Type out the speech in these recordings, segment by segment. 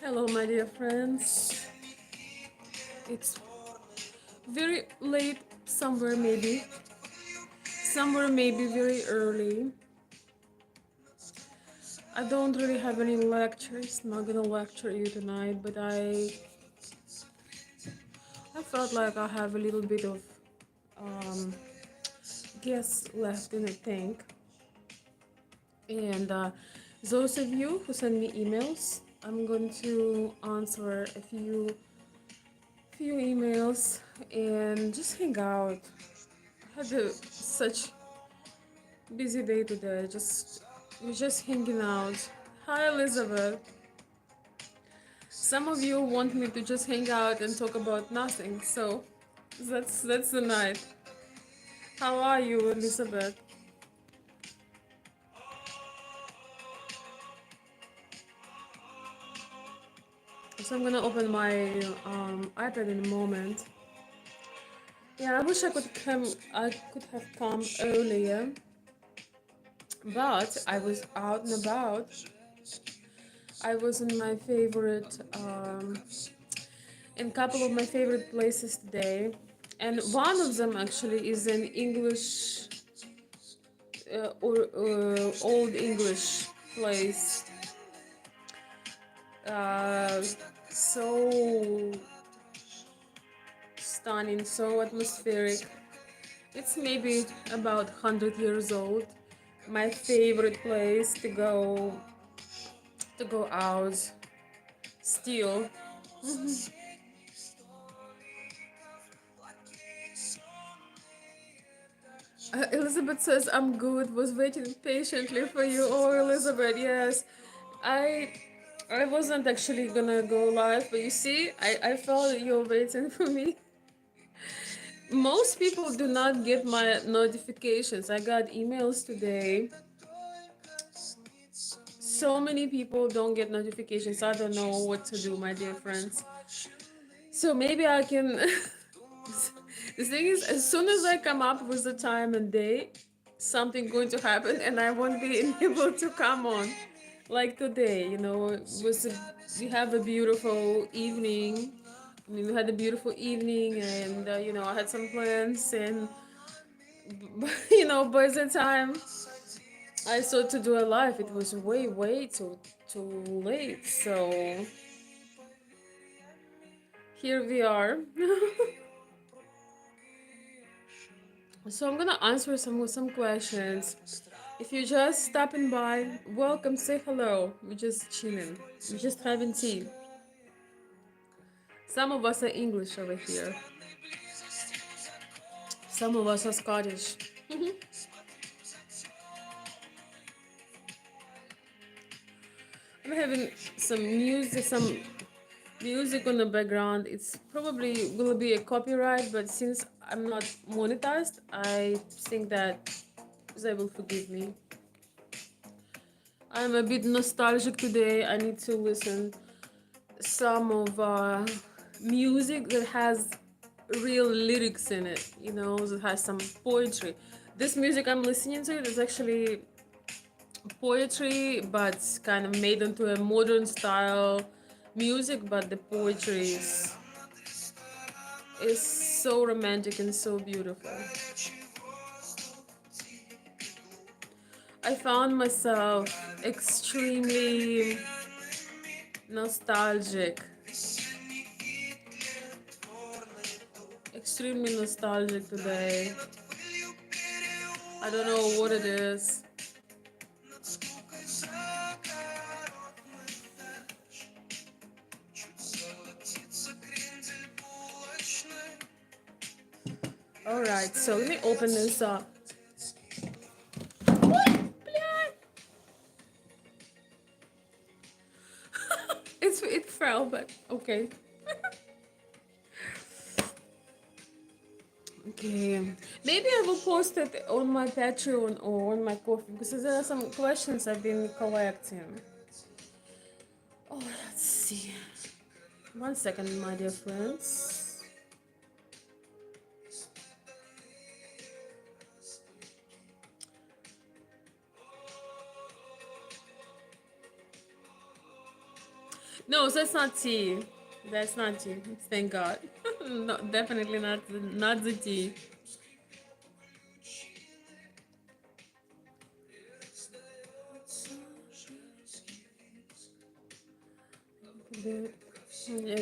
Hello, my dear friends. It's very late, somewhere maybe very early. I don't really have any lectures. Not gonna lecture you tonight, but I felt like I have a little bit of um, gas left in the tank. And those of you who send me emails, I'm going to answer a few emails and just hang out. I had such busy day today. We're just hanging out. Hi Elizabeth. Some of you want me to just hang out and talk about nothing, so that's the night. How are you, Elizabeth? So I'm gonna open my iPad in a moment. Yeah, I wish I could have come earlier, but I was out and about. I was in my favorite in a couple of my favorite places today, and one of them actually is an English or old English place. Uh, so stunning, so atmospheric. It's maybe about 100 years old. My favorite place to go out still. Elizabeth says I'm good. Was waiting patiently for you. Oh, Elizabeth, yes. I I wasn't actually gonna go live, but you see, I felt you're waiting for me. Most people do not get my notifications. I got emails today. So many people don't get notifications. I don't know what to do, my dear friends. So maybe I can. The thing is, as soon as I come up with the time and date, something going to happen, and I won't be able to come on. Like today, we have a beautiful evening. I mean, we had a beautiful evening, and I had some plans, and by the time I thought to do a live, it was way too late. So here we are. So I'm gonna answer some questions. If you're just stopping by, welcome. Say hello. We're just chilling. We're just having tea. Some of us are English over here. Some of us are Scottish. I'm having some music on the background. It's probably will be a copyright, but since I'm not monetized, I think that they will forgive me. I'm a bit nostalgic today. I need to listen some of music that has real lyrics in it. That has some poetry. This music I'm listening to is actually poetry, but kind of made into a modern style music. But the poetry is so romantic and so beautiful. I found myself extremely nostalgic. Extremely nostalgic today. I don't know what it is. Alright, so let me open this up. It fell, but okay. Okay. Maybe I will post it on my Patreon or on my coffee because there are some questions I've been collecting. Oh, let's see. 1 second, my dear friends. No, so that's not tea. That's not tea. Thank God. No, definitely not the tea.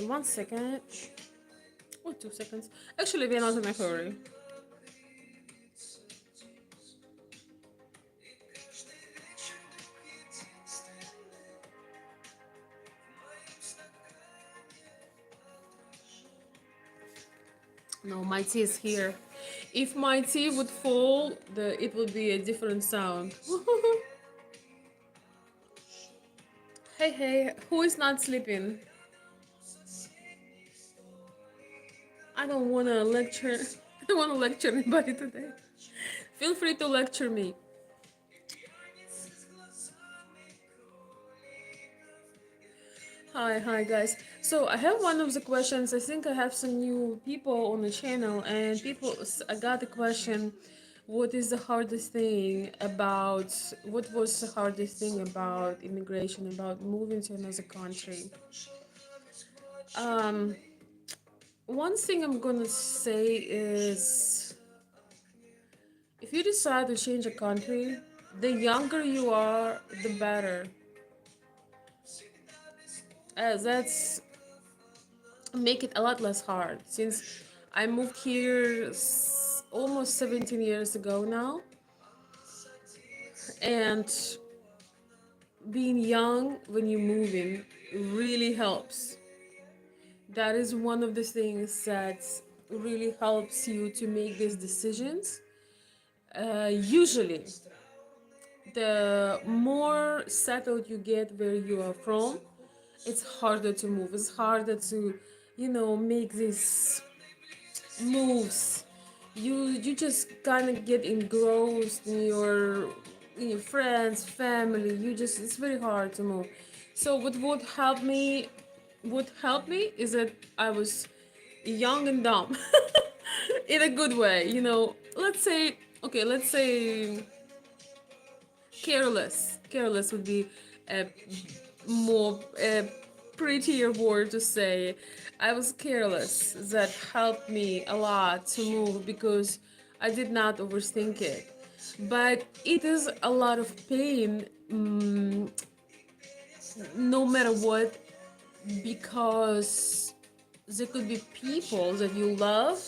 One second. Or 2 seconds. Actually, we're not in a hurry. No, my tea is here. If my tea would fall, it would be a different sound. Hey, hey, who is not sleeping? I don't want to lecture. I don't want to lecture anybody today. Feel free to lecture me. Hi guys. So I have one of the questions. I think I have some new people on the channel, and I got the question, what is the hardest thing about, what was the hardest thing about immigration, about moving to another country? Um, One thing I'm gonna say is, if you decide to change a country, the younger you are, the better. That's make it a lot less hard, since I moved here almost 17 years ago now, and being young when you're moving really helps. That is one of the things that really helps you to make these decisions. Usually, the more settled you get where you are from, it's harder to move. It's harder to, make these moves. You just kind of get engrossed in your friends, family. It's very hard to move. So what helped me is that I was young and dumb in a good way. Let's say careless would be a more a prettier word to say. I was careless. That helped me a lot to move because I did not overthink it. But it is a lot of pain, no matter what, because there could be people that you love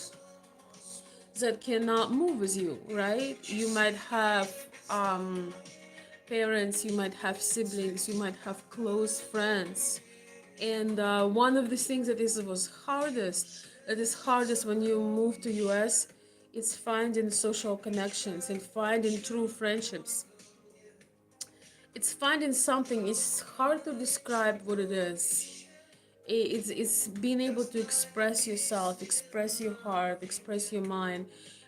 that cannot move with you, right? You might have parents, you might have siblings, you might have close friends. And one of the things that is hardest when you move to US, is finding social connections and finding true friendships. It's finding something. It's hard to describe what it is. It's being able to express yourself, express your heart, express your mind,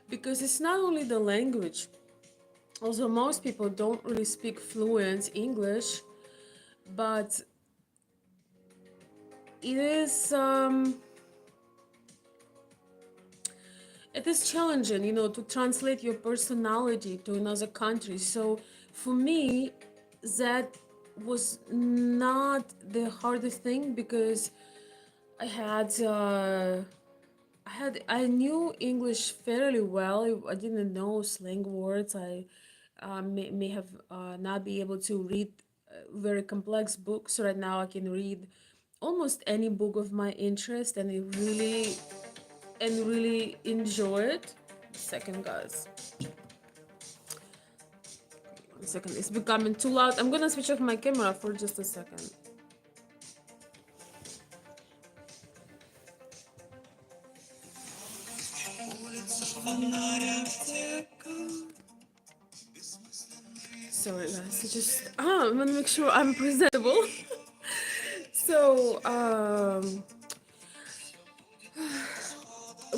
because it's not only the language. Also, most people don't really speak fluent English, but it is it is challenging, to translate your personality to another country. So for me, that was not the hardest thing, because I had I knew English fairly well. I didn't know slang words. I may have not be able to read very complex books. Right now, I can read almost any book of my interest, and really enjoy it. Second, guys. 1 second. It's becoming too loud. I'm gonna switch off my camera for just a second. Sorry, guys. I'm gonna make sure I'm presentable. So,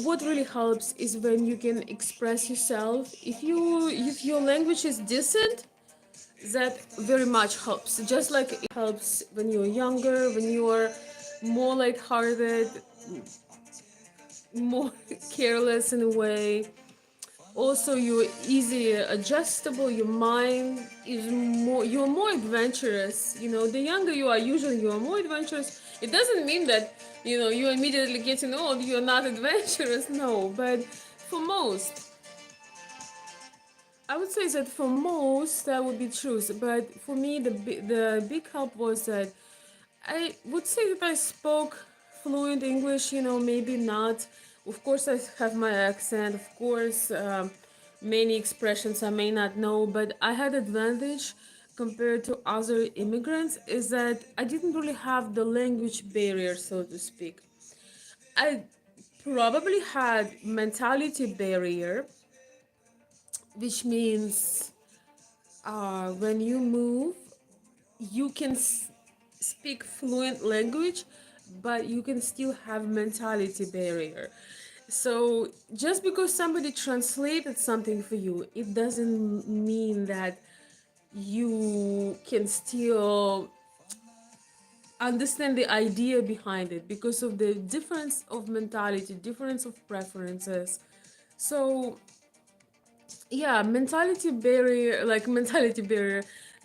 what really helps is when you can express yourself. If your language is decent, that very much helps. Just like it helps when you're younger, when you're more lighthearted, more careless in a way. Also, you're easy adjustable. Your mind is more. You're more adventurous. The younger you are, usually you are more adventurous. It doesn't mean that, you immediately getting old, you're not adventurous. No, but for most, I would say that for most that would be true. But for me, the big help was that I would say that I spoke fluent English. Maybe not. Of course, I have my accent. Of course, many expressions I may not know, but I had advantage compared to other immigrants is that I didn't really have the language barrier, so to speak. I probably had mentality barrier, which means when you move, you can speak fluent language, but you can still have mentality barrier. So just because somebody translated something for you, it doesn't mean that you can still understand the idea behind it because of the difference of mentality, difference of preferences. So yeah, mentality barrier,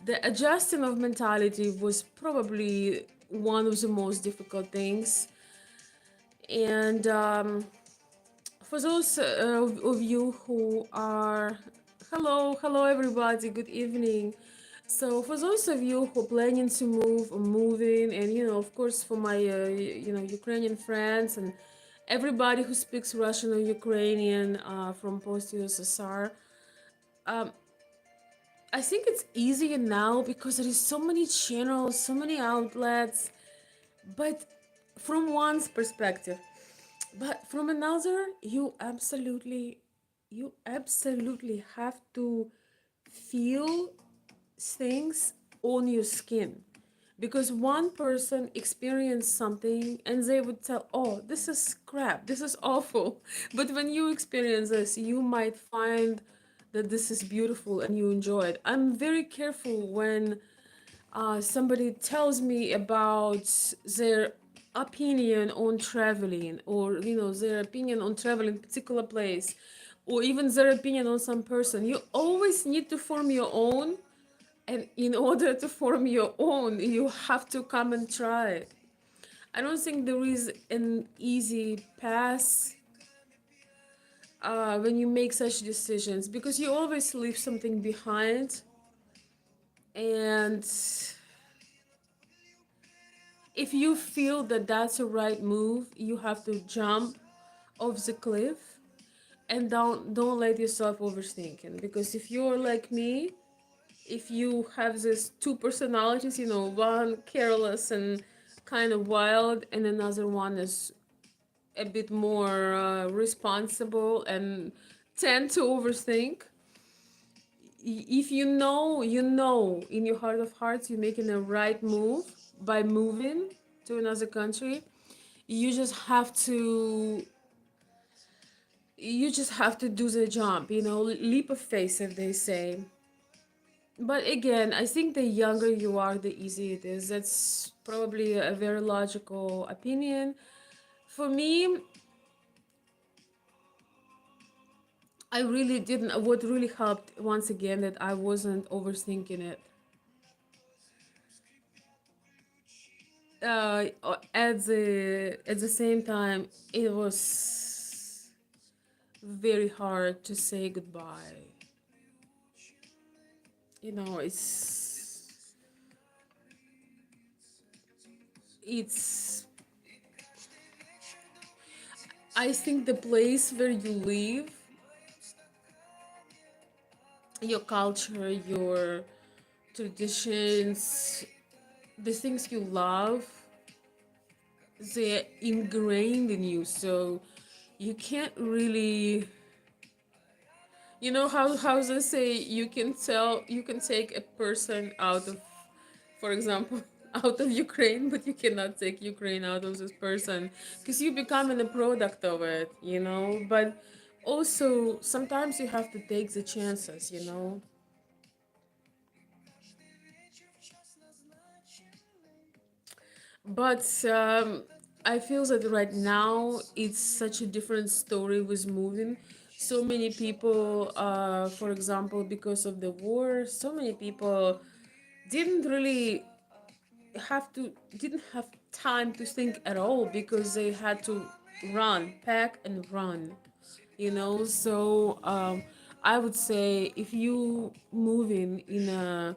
the adjusting of mentality was probably one of the most difficult things. And for those of you who are, hello everybody, good evening. So for those of you who are planning to move or moving, and of course for my Ukrainian friends and everybody who speaks Russian or Ukrainian from post USSR, I think it's easier now because there is so many channels, so many outlets. But from one's perspective, but from another, you absolutely have to feel things on your skin, because one person experienced something and they would tell, oh, this is crap, this is awful. But when you experience this, you might find that this is beautiful and you enjoy it. I'm very careful when somebody tells me about their opinion on traveling, or their opinion on traveling particular place, or even their opinion on some person. You always need to form your own, and in order to form your own, you have to come and try it. I don't think there is an easy path when you make such decisions, because you always leave something behind. And if you feel that that's a right move, you have to jump off the cliff, and don't let yourself overthink it. Because if you're like me, if you have these two personalities, one careless and kind of wild, and another one is a bit more responsible and tend to overthink, if you know in your heart of hearts you're making the right move by moving to another country. you just have to you just have to do the jump, leap of faith, as they say. But again, I think the younger you are, the easier it is. That's probably a very logical opinion. For me, I really didn't. What really helped, once again, that I wasn't overthinking it. At the same time, it was very hard to say goodbye. It's I think the place where you live, your culture, your traditions, the things you love, they're ingrained in you. So you can't really, how they say, you can take a person out of, for example, out of Ukraine, but you cannot take Ukraine out of this person, because you becoming a product of it. But also sometimes you have to take the chances. But I feel that right now it's such a different story with moving. So many people, for example, because of the war, so many people didn't really didn't have time to think at all because they had to run, pack and run, so I would say if you moving in a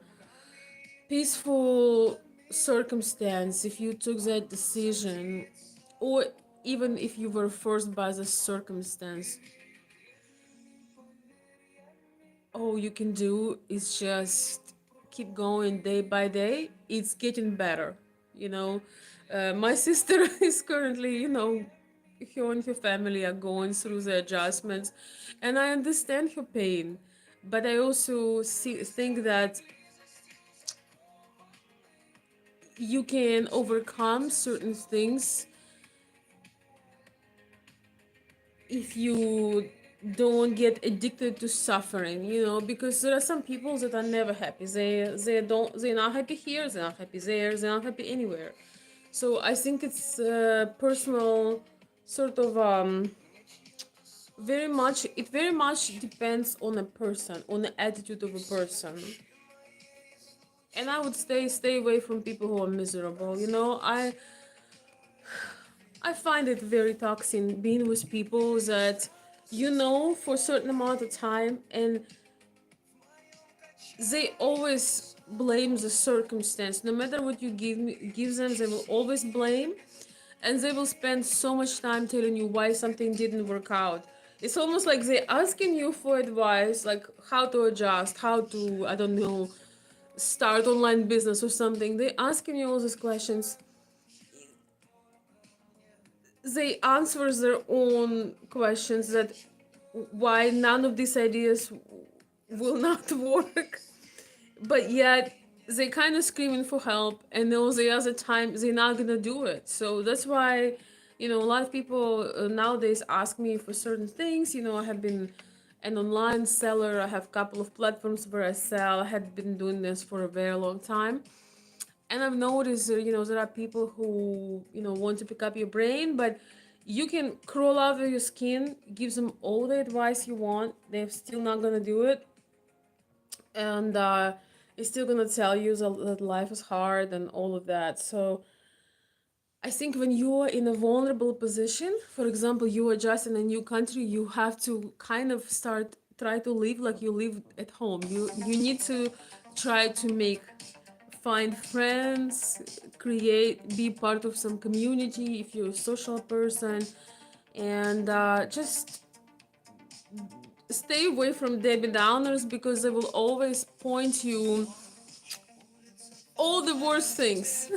peaceful circumstance, if you took that decision, or even if you were forced by the circumstance, all you can do is just keep going day by day. It's getting better, you know. My sister is currently, her and her family are going through the adjustments, and I understand her pain, but I also think that you can overcome certain things if you don't get addicted to suffering, because there are some people that are never happy. They're not happy here, they're not happy there, they're not happy anywhere. So I think it's personal, sort of very much depends on a person, on the attitude of a person. And I would stay away from people who are miserable. I find it very toxic being with people that for a certain amount of time, and they always blame the circumstance. No matter what you give them, they will always blame, and they will spend so much time telling you why something didn't work out. It's almost like they're asking you for advice, like how to adjust, how to, I don't know, start online business or something. They're asking you all these questions. They answer their own questions, that why none of these ideas will not work, but yet they kind of screaming for help, and all the other time they're not gonna do it. So that's why a lot of people nowadays ask me for certain things. I have been an online seller, I have a couple of platforms where I sell. I had been doing this for a very long time, and I've noticed, there are people who, want to pick up your brain, but you can crawl out of your skin, give them all the advice you want. They're still not gonna do it, and it's still gonna tell you that life is hard and all of that. So I think when you're in a vulnerable position, for example, you are just in a new country, you have to kind of try to live like you live at home. You need to try to find friends, be part of some community if you're a social person, and just stay away from Debbie Downers, because they will always point you all the worst things.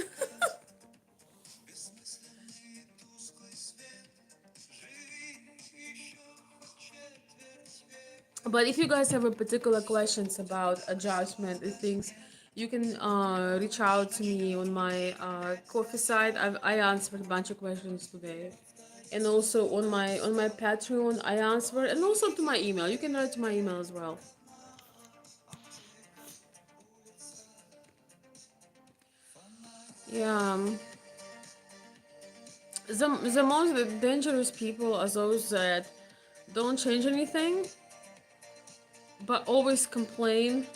But if you guys have a particular questions about adjustment and things, you can reach out to me on my coffee site. I answered a bunch of questions today, and also on my Patreon I answered, and also to my email. You can write to my email as well. Yeah. The most dangerous people are those that don't change anything, but always complain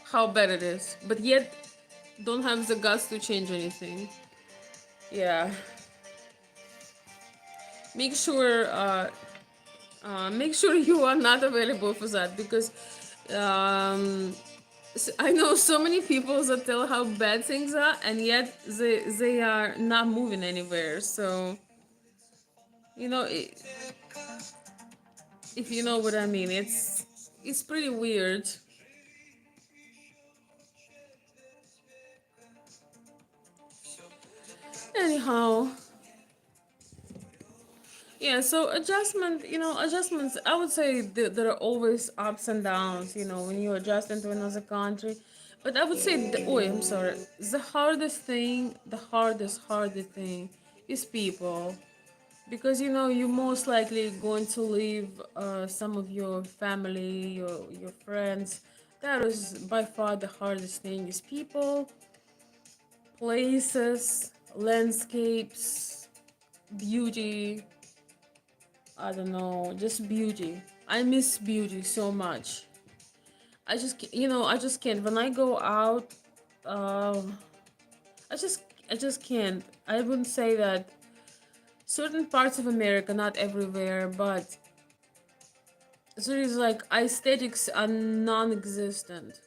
how bad it is, but yet don't have the guts to change anything. Yeah. Make sure make sure you are not available for that, because um, I know so many people that tell how bad things are, and yet they are not moving anywhere. So you know, if you know what I mean, it's pretty weird. Anyhow, yeah. So adjustments. I would say there are always ups and downs. When you adjust into another country, but I would say, I'm sorry. The hardest thing is people, because you're most likely going to leave some of your family, your friends. That is by far the hardest thing, is people, places, landscapes, beauty. I don't know, just beauty. I miss beauty so much. I just can't when I go out. I just can't. I wouldn't say that certain parts of America, not everywhere, but there is like aesthetics are non-existent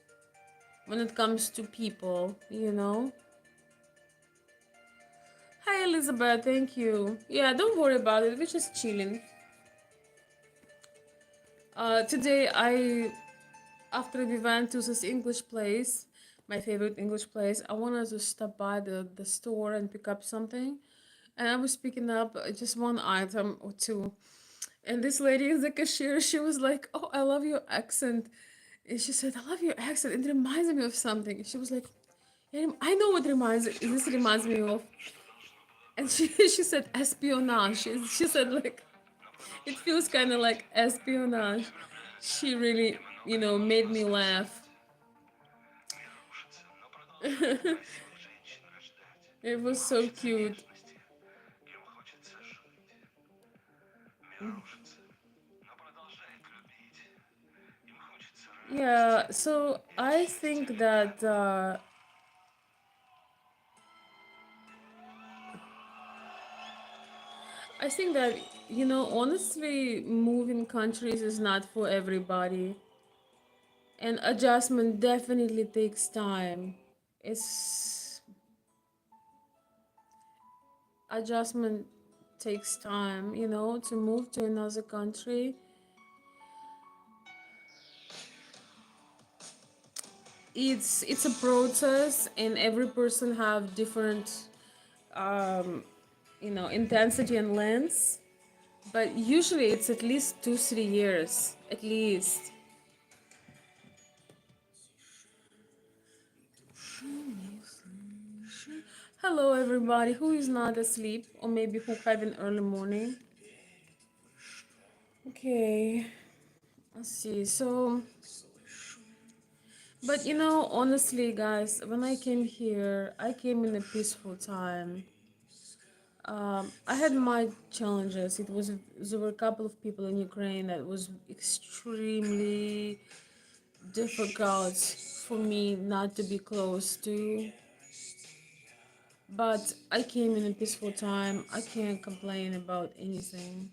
when it comes to people, you know. Hi Elizabeth, thank you. Yeah, don't worry about it. We're just chilling. Today after we went to this English place, my favorite English place, I wanted to stop by the store and pick up something. And I was picking up just one item or two. And this lady, the cashier, she was like, "Oh, I love your accent." And she said, "I love your accent. It reminds me of something." She was like, "Yeah, I know what this reminds me of." And she said espionage. She said like it feels kind of like espionage. She really, made me laugh. It was so cute. Yeah, so I think that honestly, moving countries is not for everybody, and adjustment definitely takes time. It's adjustment takes time, to move to another country. It's a process, and every person have different intensity and length, but usually it's at least 2 3 years at least. Hello everybody who is not asleep or maybe who have an early morning. Okay, let's see. So, but honestly guys, when I came here, I came in a peaceful time. I had my challenges. There were a couple of people in Ukraine that was extremely difficult for me not to be close to. But I came in a peaceful time. I can't complain about anything.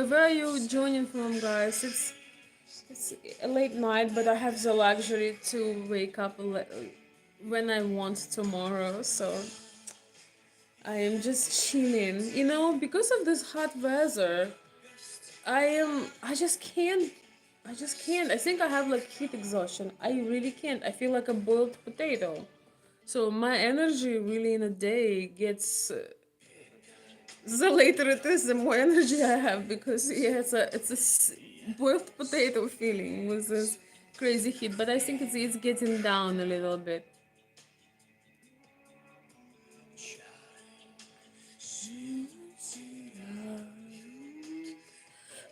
Where are you joining from, guys? It's a late night, but I have the luxury to wake up when I want tomorrow. So I am just chilling. Because of this hot weather, I just can't. I just can't. I think I have like heat exhaustion. I really can't. I feel like a boiled potato. So my energy really in a day gets. The later it is, the more energy I have because yeah, it's a boiled potato feeling with this crazy heat. But I think it's getting down a little bit.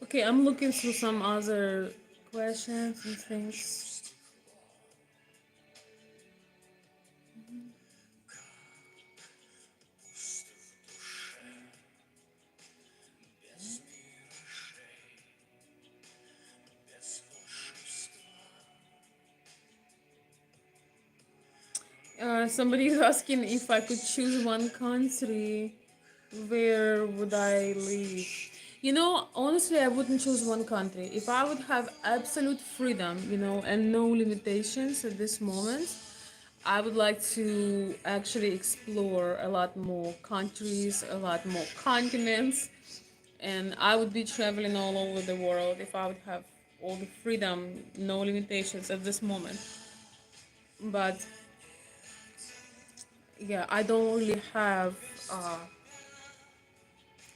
Okay, I'm looking through some other questions and things. Somebody is asking if I could choose one country, where would I live? Honestly, I wouldn't choose one country. If I would have absolute freedom, and no limitations at this moment, I would like to actually explore a lot more countries, a lot more continents, and I would be traveling all over the world if I would have all the freedom, no limitations at this moment. But yeah, I don't really have uh,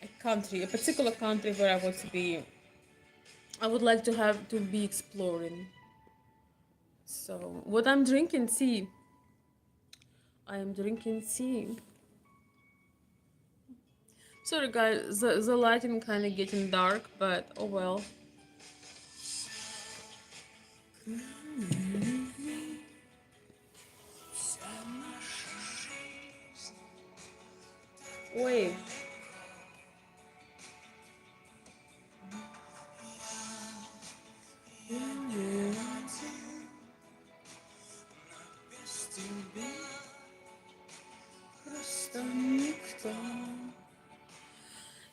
a particular country where I want to be. I would like to have to be exploring. So, what I'm drinking tea. I am drinking tea. Sorry, guys, the lighting kind of getting dark, but oh well. Wait.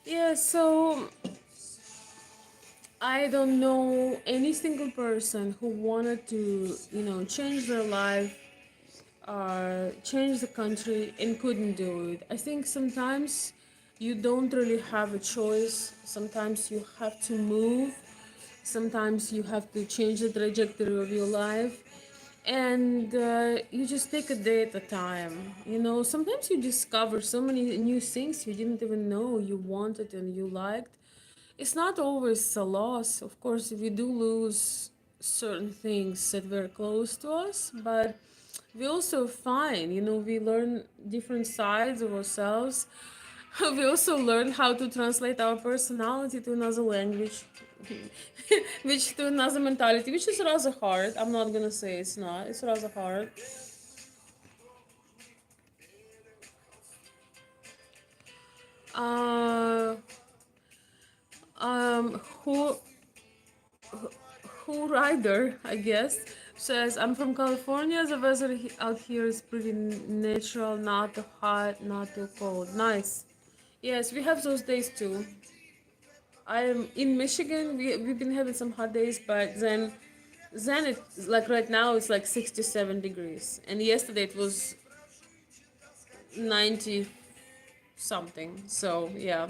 Yeah, so I don't know any single person who wanted to, change their life or change the country and couldn't do it. I think sometimes you don't really have a choice. Sometimes you have to move. Sometimes you have to change the trajectory of your life. And you just take a day at a time. Sometimes you discover so many new things you didn't even know you wanted and you liked. It's not always a loss. Of course, we do lose certain things that were close to us, but we also find, we learn different sides of ourselves. We also learn how to translate our personality to another language, which to another mentality, which is rather hard. I'm not gonna say it's not. It's rather hard. Uh, who Rider, I guess, says, I'm from California. The weather out here is pretty natural, not too hot, not too cold. Nice. Yes, we have those days too. I am in Michigan. We've been having some hot days, but then it's like right now it's like 67 degrees, and yesterday it was 90 something. So yeah,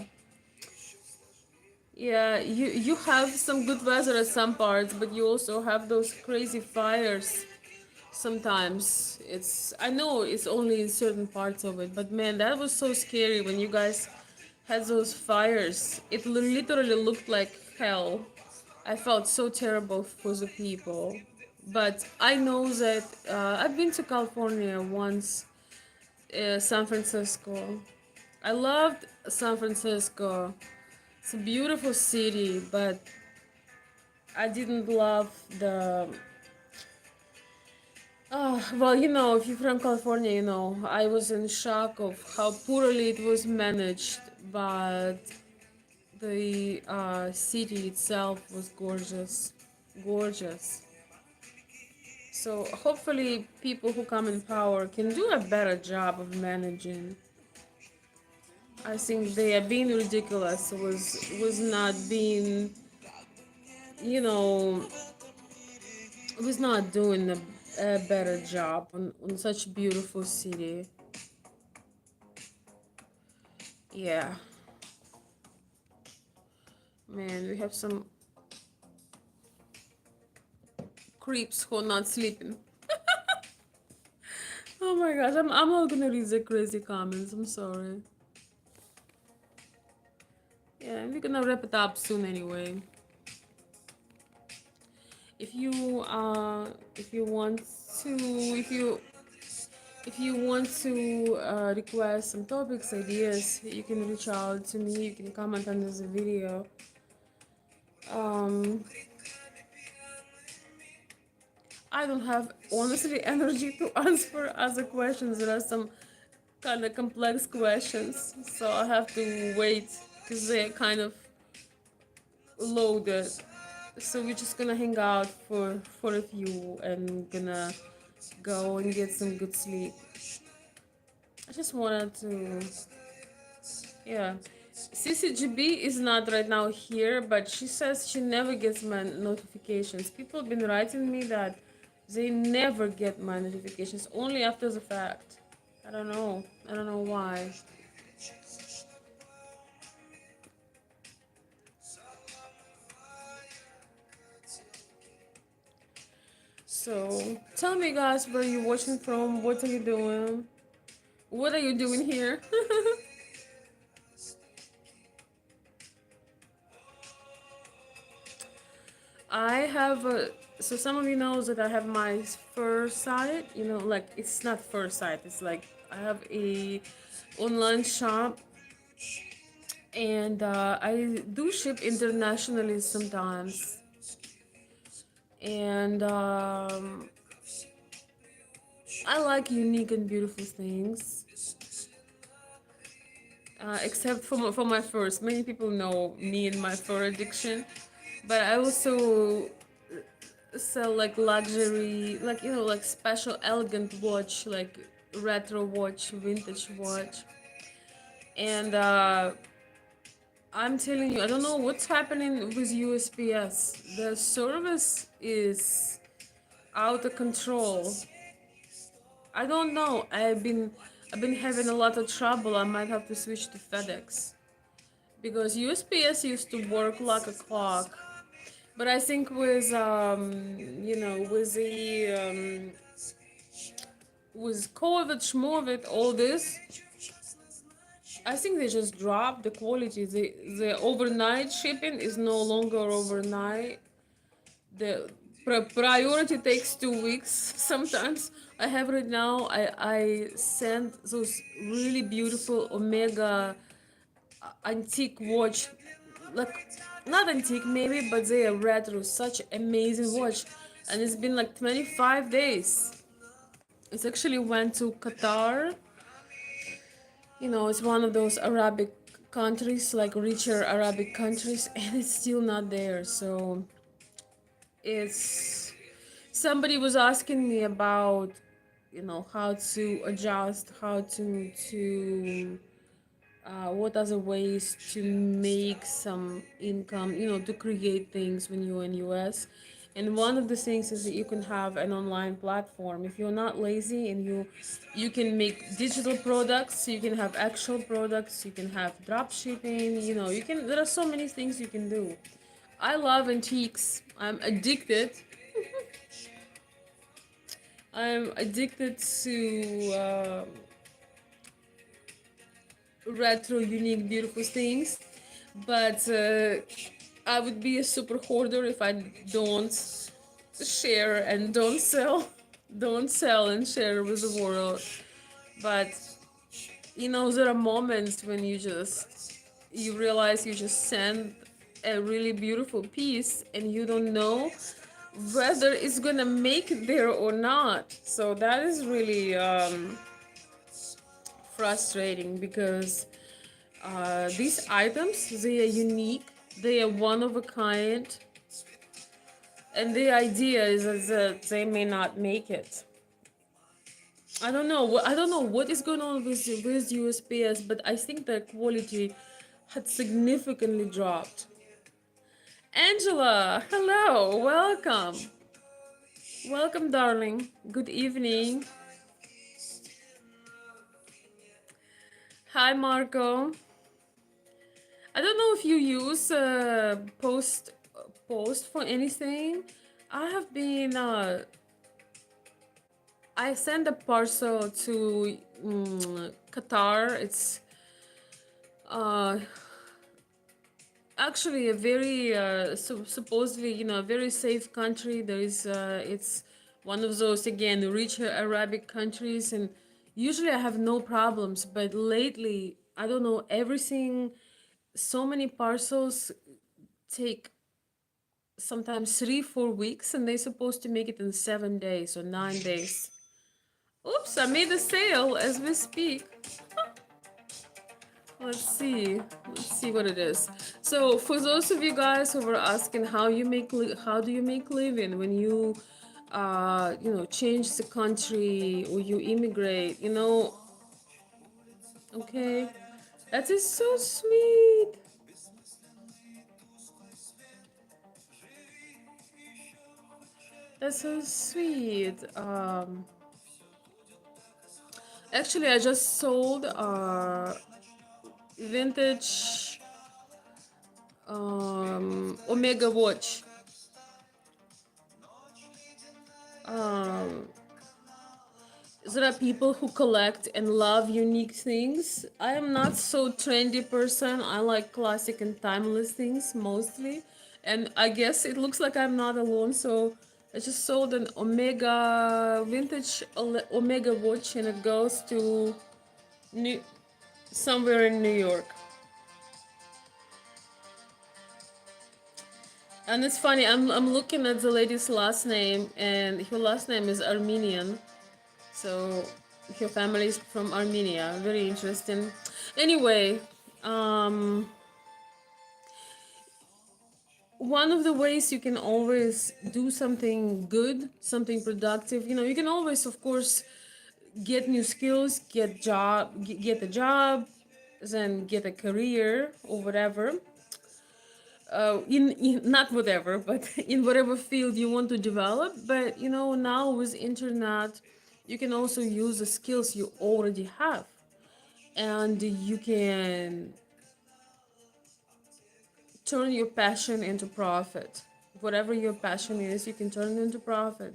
yeah. You have some good weather at some parts, but you also have those crazy fires. Sometimes I know it's only in certain parts of it, but man, that was so scary when you guys had those fires. It literally looked like hell. I felt so terrible for the people. But I know that I've been to California once, San Francisco. I loved San Francisco. It's a beautiful city, but I didn't love the. Oh, well, if you're from California, I was in shock of how poorly it was managed, but the city itself was gorgeous. Gorgeous. So hopefully people who come in power can do a better job of managing. I think they are being ridiculous was not being, you know, was not doing a better job on such a beautiful city. Yeah, man, we have some creeps who are not sleeping. Oh my gosh, I'm not gonna read the crazy comments. I'm sorry. Yeah, we're gonna wrap it up soon anyway. If you want to if you want to request some topics, ideas, you can reach out to me. You can comment under the video. um I don't have honestly energy to answer other questions. There are some kind of complex questions, so I have to wait because they're kind of loaded. So we're just gonna hang out for a few and gonna go and get some good sleep. I just wanted to, yeah. CCGB is not right now here, but she says she never gets my notifications. People have been writing me that they never get my notifications, only after the fact. I don't know. I don't know why. So tell me, guys, where you watching from? What are you doing? What are you doing here? I have so some of you knows that I have my first site. Like it's not first site. It's like I have a online shop, and I do ship internationally sometimes. And I like unique and beautiful things. Except for my furs. Many people know me and my fur addiction, but I also sell like luxury, like like special elegant watch, like retro watch, vintage watch. And I'm telling you, I don't know what's happening with USPS. The service is out of control. I don't know. I've been having a lot of trouble. I might have to switch to FedEx because USPS used to work like a clock. But I think with with the with COVID, schmovid, all this, I think they just dropped the quality. The overnight shipping is no longer overnight. The priority takes 2 weeks sometimes. I have right now. I sent those really beautiful Omega antique watch, like not antique maybe, but they are retro. Such amazing watch, and it's been like 25 days. It actually went to Qatar. It's one of those Arabic countries, like richer Arabic countries, and it's still not there. So it's somebody was asking me about, how to adjust, how to what other ways to make some income, to create things when you're in US. And one of the things is that you can have an online platform. If you're not lazy and you can make digital products, you can have actual products, you can have drop shipping, there are so many things you can do. I love antiques. I'm addicted to retro, unique, beautiful things. But I would be a super hoarder if I don't share and don't sell, don't sell and share with the world. But there are moments when you realize you just send a really beautiful piece and you don't know whether it's gonna make it there or not. So that is really frustrating because these items, they are unique, they are one of a kind, and the idea is that they may not make it. I don't know what is going on with USPS, but I think the quality had significantly dropped. Angela, hello, welcome, darling. Good evening. Hi, Marco. I don't know if you use post for anything. I have been I sent a parcel to Qatar. It's uh, actually a very supposedly a very safe country. It's one of those, again, rich Arabic countries, and usually I have no problems. But lately, I don't know, everything. So many parcels take sometimes 3-4 weeks, and they're supposed to make it in 7 days or 9 days. Oops, I made a sale as we speak. Let's see. Let's see what it is. So, for those of you guys who were asking how do you make living when you change the country or you immigrate, okay? That is so sweet. That's so sweet. Actually, I just sold vintage Omega watch. Um, there are people who collect and love unique things. I am not so trendy person. I like classic and timeless things mostly. And I guess it looks like I'm not alone. So I just sold an Omega vintage Omega watch, and it goes to New, somewhere in New York. And it's funny, I'm looking at the lady's last name, and her last name is Armenian. So her family is from Armenia. Very interesting. Anyway, um, one of the ways you can always do something good, something productive, you can always, of course, get new skills, get a job, then get a career or whatever. In not whatever, but in whatever field you want to develop. But now with internet, you can also use the skills you already have, and you can turn your passion into profit. Whatever your passion is, you can turn it into profit.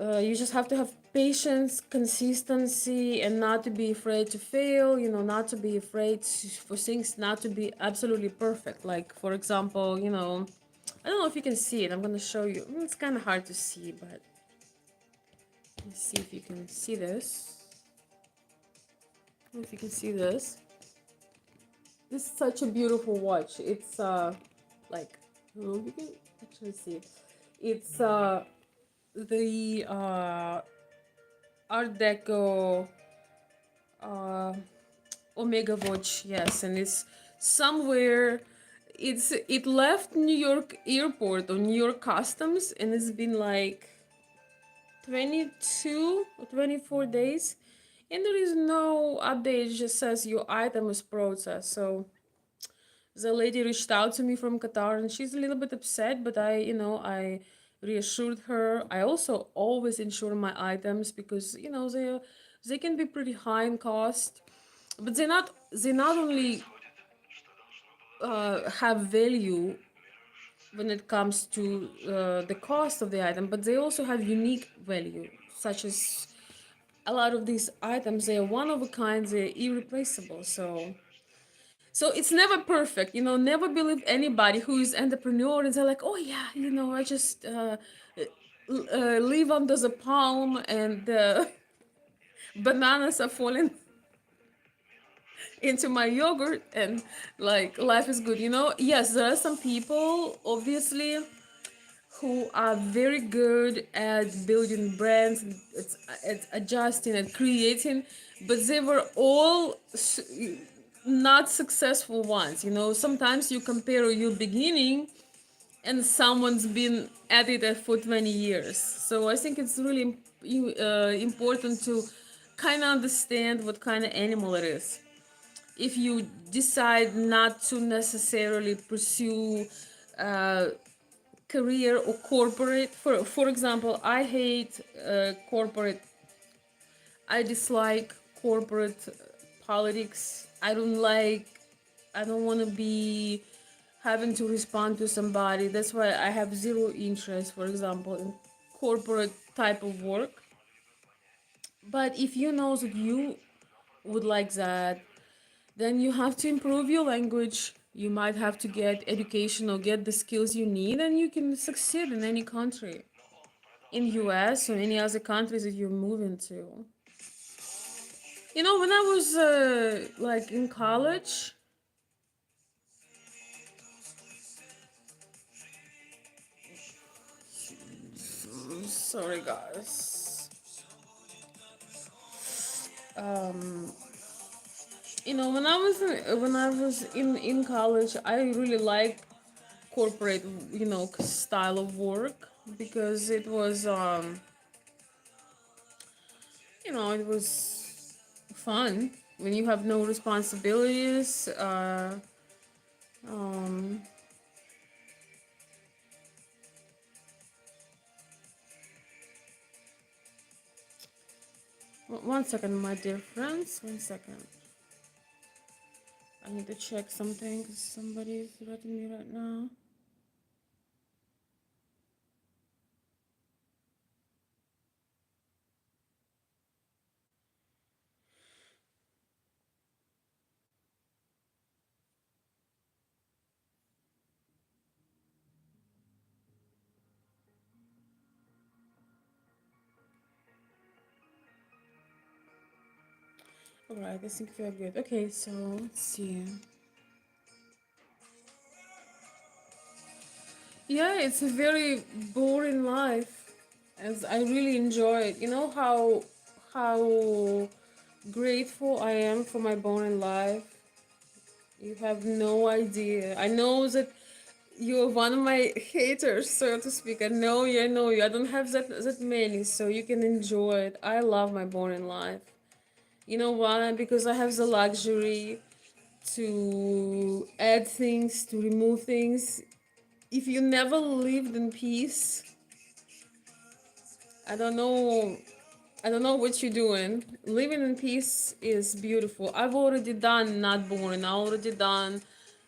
You just have to have patience, consistency, and not to be afraid to fail. Not to be afraid for things not to be absolutely perfect. Like, for example, I don't know if you can see it. I'm gonna show you. It's kind of hard to see, but let's see if you can see this. I don't know if you can see this. This is such a beautiful watch. It's like, I don't know if you can actually see it. It's the Art Deco uh, Omega watch, yes, and it's somewhere. It left New York airport or New York customs, and it's been like 22 or 24 days, and there is no update. It just says your item is processed. So the lady reached out to me from Qatar, and she's a little bit upset, but I reassured her. I also always insure my items because they can be pretty high in cost, but they not only have value when it comes to the cost of the item, but they also have unique value, such as a lot of these items, they are one of a kind, they're irreplaceable. So it's never perfect. Never believe anybody who is entrepreneur and they're like, oh yeah, I just live under the palm and the bananas are falling into my yogurt and like life is good. Yes, there are some people obviously who are very good at building brands, at adjusting and creating, but they were all not successful ones. Sometimes you compare your beginning and someone's been at it for 20 years. So I think it's really important to kind of understand what kind of animal it is. If you decide not to necessarily pursue career or corporate, for example, I hate corporate. I dislike corporate politics. I don't want to be having to respond to somebody. That's why I have zero interest, for example, in corporate type of work. But if you know that you would like that, then you have to improve your language. You might have to get education or get the skills you need, and you can succeed in any country, in US or any other countries that you're moving to. When I was like in college, sorry guys. Um, when I was in college, I really liked corporate, style of work because it was fun when you have no responsibilities. Um, 1 second, my dear friends. 1 second. I need to check something because somebody is writing me right now. Alright, I think we are good. Okay, so let's see. Yeah, it's a very boring life, as I really enjoy it. You know how grateful I am for my boring life. You have no idea. I know that you're one of my haters, so to speak. I know you. I don't have that many, so you can enjoy it. I love my boring life. You know why? Because I have the luxury to add things, to remove things. If you never lived in peace, I don't know. I don't know what you're doing. Living in peace is beautiful. I've already done not boring. I already done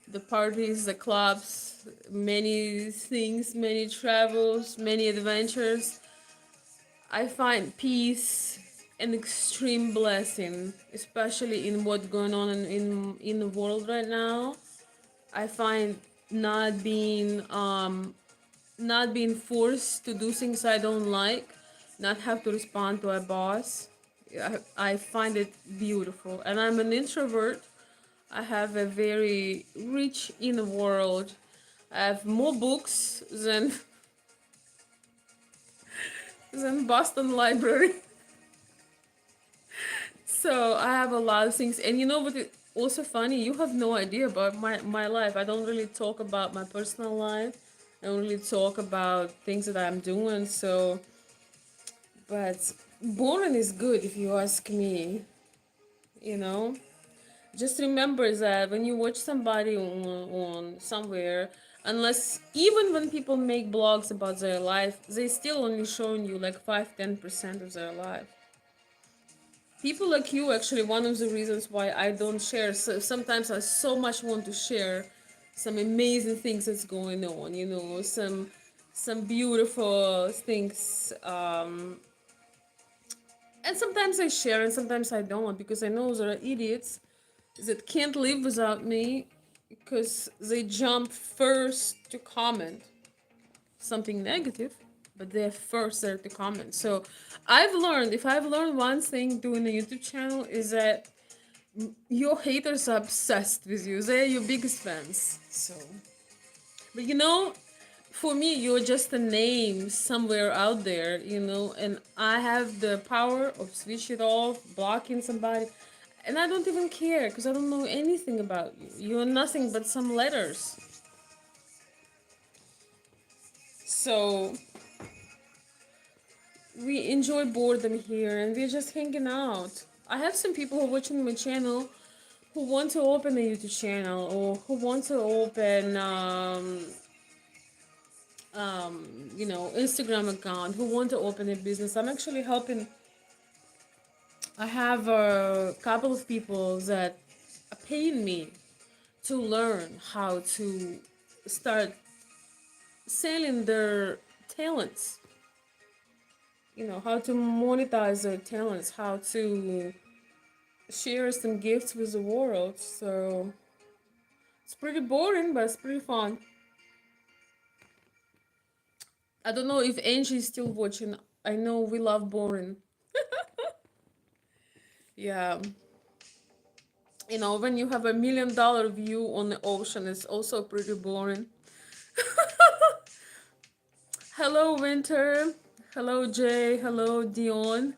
the parties, the clubs, many things, many travels, many adventures. I find peace an extreme blessing, especially in what's going on in the world right now. I find not being not being forced to do things I don't like, not have to respond to a boss. I find it beautiful. And I'm an introvert. I have a very rich inner world. I have more books than Boston Library. So I have a lot of things. And you know what? Also funny. You have no idea about my life. I don't really talk about my personal life. I don't really talk about things that I'm doing. So, but boring is good if you ask me. You know, just remember that when you watch somebody on somewhere, unless even when people make blogs about their life, they still only showing you like 5-10% of their life. People like you, actually, one of the reasons why I don't share. So sometimes I so much want to share some amazing things that's going on. You know, some beautiful things. And sometimes I share, and sometimes I don't, because I know there are idiots that can't live without me, because they jump first to comment something negative, but they're first there to comment. So I've learned, if I've learned one thing doing a YouTube channel, is that your haters are obsessed with you. They're your biggest fans. So, but you know, for me, you're just a name somewhere out there, you know, and I have the power of switch it off, blocking somebody, and I don't even care because I don't know anything about you. You're nothing but some letters. So we enjoy boredom here, and we're just hanging out. I have some people who are watching my channel who want to open a YouTube channel, or who want to open you know, Instagram account, who want to open a business. I'm actually helping. I have a couple of people that are paying me to learn how to start selling their talents. You know, how to monetize their talents, how to share some gifts with the world. So it's pretty boring, but it's pretty fun. I don't know if Angie is still watching. I know we love boring. Yeah. You know, when you have $1 million view on the ocean, it's also pretty boring. Hello, Winter. Hello, Jay. Hello, Dion.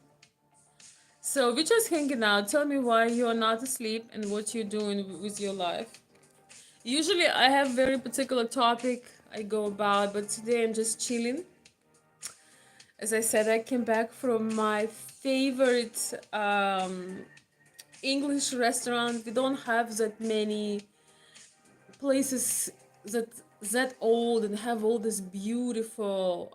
So we're just hanging out. Tell me why you are not asleep and what you're doing with your life. Usually, I have very particular topic I go about, but today I'm just chilling. As I said, I came back from my favorite English restaurant. We don't have that many places that that old and have all this beautiful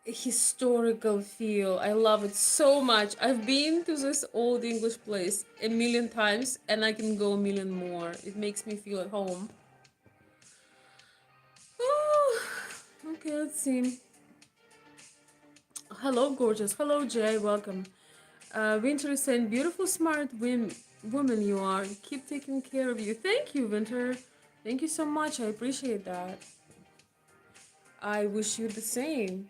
historical feel. I love it so much. I've been to this old English place a million times, and I can go a million more. It makes me feel at home. Oh, okay, let's see. Hello, gorgeous. Hello, Jay. Welcome. Winter is saying, beautiful, smart woman you are. Keep taking care of you. Thank you, Winter. Thank you so much. I appreciate that. I wish you the same.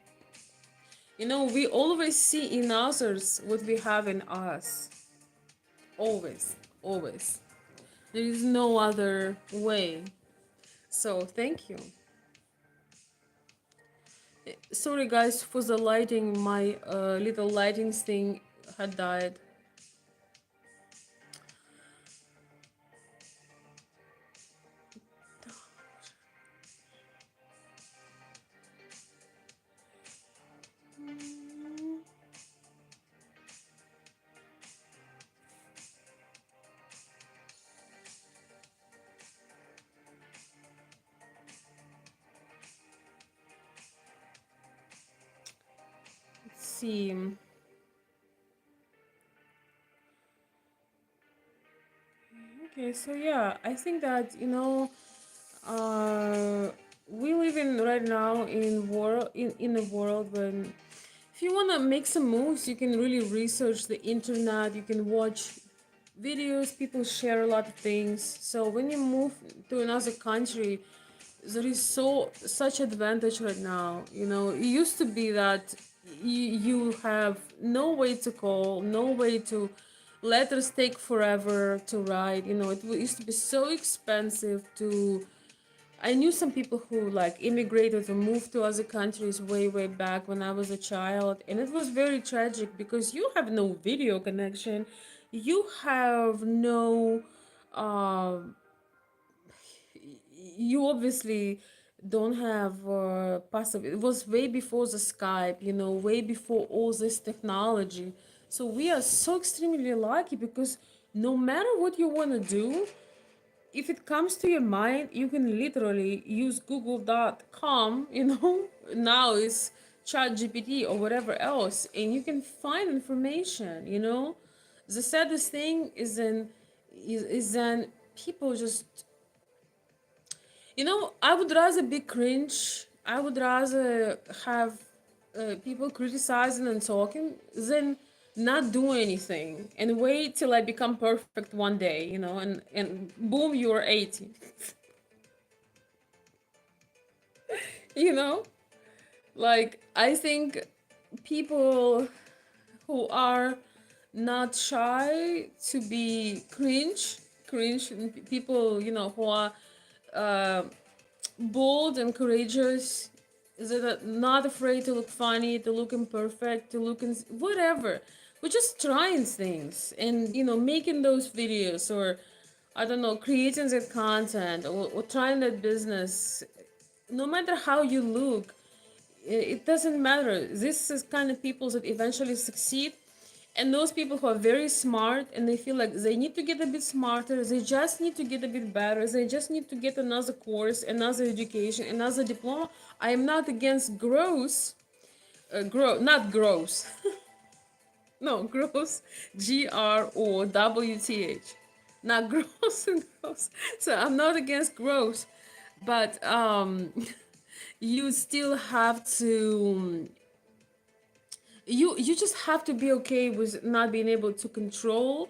You know, we always see in others what we have in us. Always. Always. There is no other way. So thank you. Sorry guys for the lighting. My little lighting thing had died. Let's see. Okay, so yeah, I think that we live in right now in a world when if you wanna make some moves, you can really research the internet. You can watch videos. People share a lot of things. So when you move to another country, there is such advantage right now. It used to be that you have no way to call, no way to letters take forever to write. It used to be so expensive to. I knew some people who like immigrated or moved to other countries way back when I was a child, and it was very tragic because you have no video connection, you have no um you obviously don't have possible. It was way before the Skype, way before all this technology. So we are so extremely lucky because no matter what you want to do, if it comes to your mind, you can literally use google.com, now it's ChatGPT or whatever else, and you can find information. The saddest thing is then people just I would rather be cringe. I would rather have people criticizing and talking than not do anything and wait till I become perfect one day, and boom, you're 80. you know? Like, I think people who are not shy to be cringe, people, who are uh, bold and courageous, that are not afraid to look funny, to look imperfect, to look whatever. We're just trying things and making those videos, or I don't know, creating that content, or trying that business. No matter how you look, it doesn't matter. This is kind of people that eventually succeed, and those people who are very smart and they feel like they need to get a bit smarter, they just need to get a bit better, they just need to get another course, another education, another diploma. I am not against growth, not gross. No, gross, growth, not gross and gross. So I'm not against growth, but you still have to you just have to be okay with not being able to control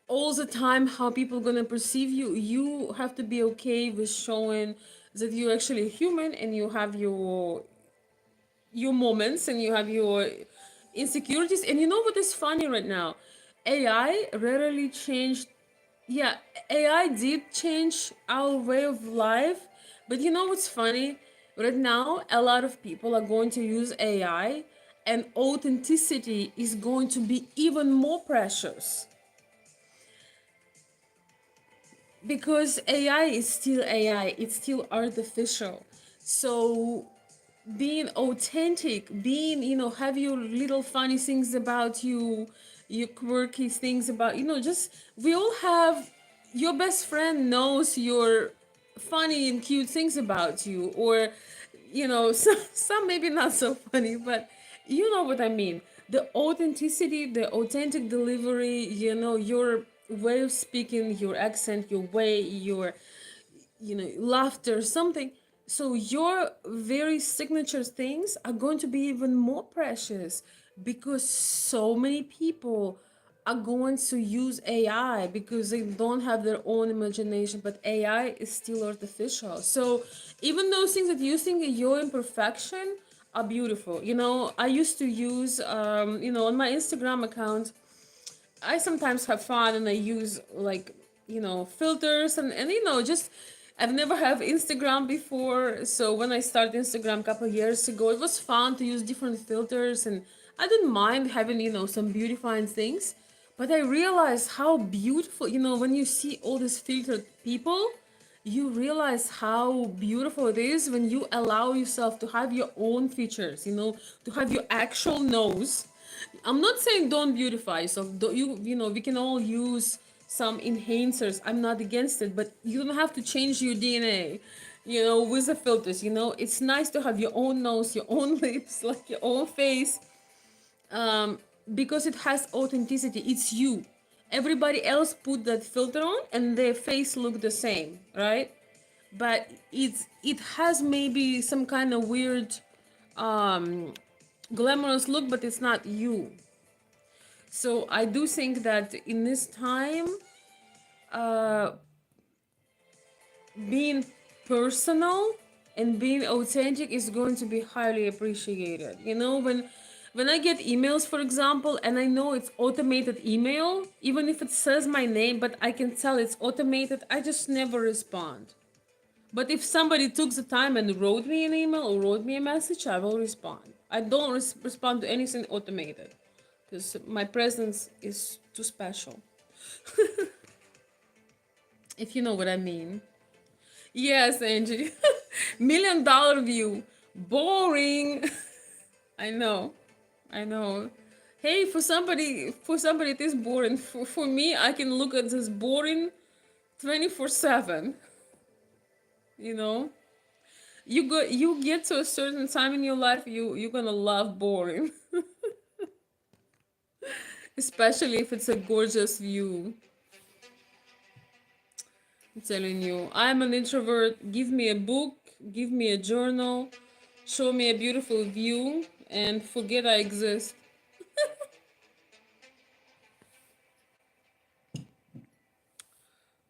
all the time how people gonna perceive you. You have to be okay with showing that you're actually human and you have your moments and you have your insecurities. And you know what is funny right now? AI rarely changed. Yeah, AI did change our way of life, but you know what's funny? Right now, a lot of people are going to use AI, and authenticity is going to be even more precious because AI is still AI, it's still artificial. So being authentic, being, have your little funny things about you, your quirky things about, just we all have, your best friend knows your funny and cute things about you, or, some maybe not so funny, but you know what I mean. The authenticity, the authentic delivery, your way of speaking, your accent, your way, your laughter, something. So your very signature things are going to be even more precious because so many people are going to use AI because they don't have their own imagination, but AI is still artificial. So even those things that you think are your imperfection are beautiful. I used to use on my Instagram account, I sometimes have fun and I use like, filters and just I've never have Instagram before, so when I started Instagram a couple of years ago, it was fun to use different filters, and I didn't mind having, some beautifying things. But I realized how beautiful, when you see all these filtered people, you realize how beautiful it is when you allow yourself to have your own features, to have your actual nose. I'm not saying don't beautify yourself. We can all use some enhancers. I'm not against it, but you don't have to change your DNA, with the filters. It's nice to have your own nose, your own lips, like your own face, um, because it has authenticity. It's you. Everybody else put that filter on, and their face look the same, right? But it has maybe some kind of weird, um, glamorous look, but it's not you. So I do think that in this time, uh, being personal and being authentic is going to be highly appreciated. When I get emails, for example, and I know it's automated email, even if it says my name, but I can tell it's automated, I just never respond. But if somebody took the time and wrote me an email or wrote me a message, I will respond. I don't respond to anything automated because my presence is too special, if you know what I mean. Yes, Angie. $1 million view. Boring. I know. I know. Hey, for somebody it is boring. For me, I can look at this boring 24/7. You know? You get to a certain time in your life, you're gonna love boring. Especially if it's a gorgeous view. I'm telling you, I'm an introvert. Give me a book, give me a journal, show me a beautiful view, and forget I exist.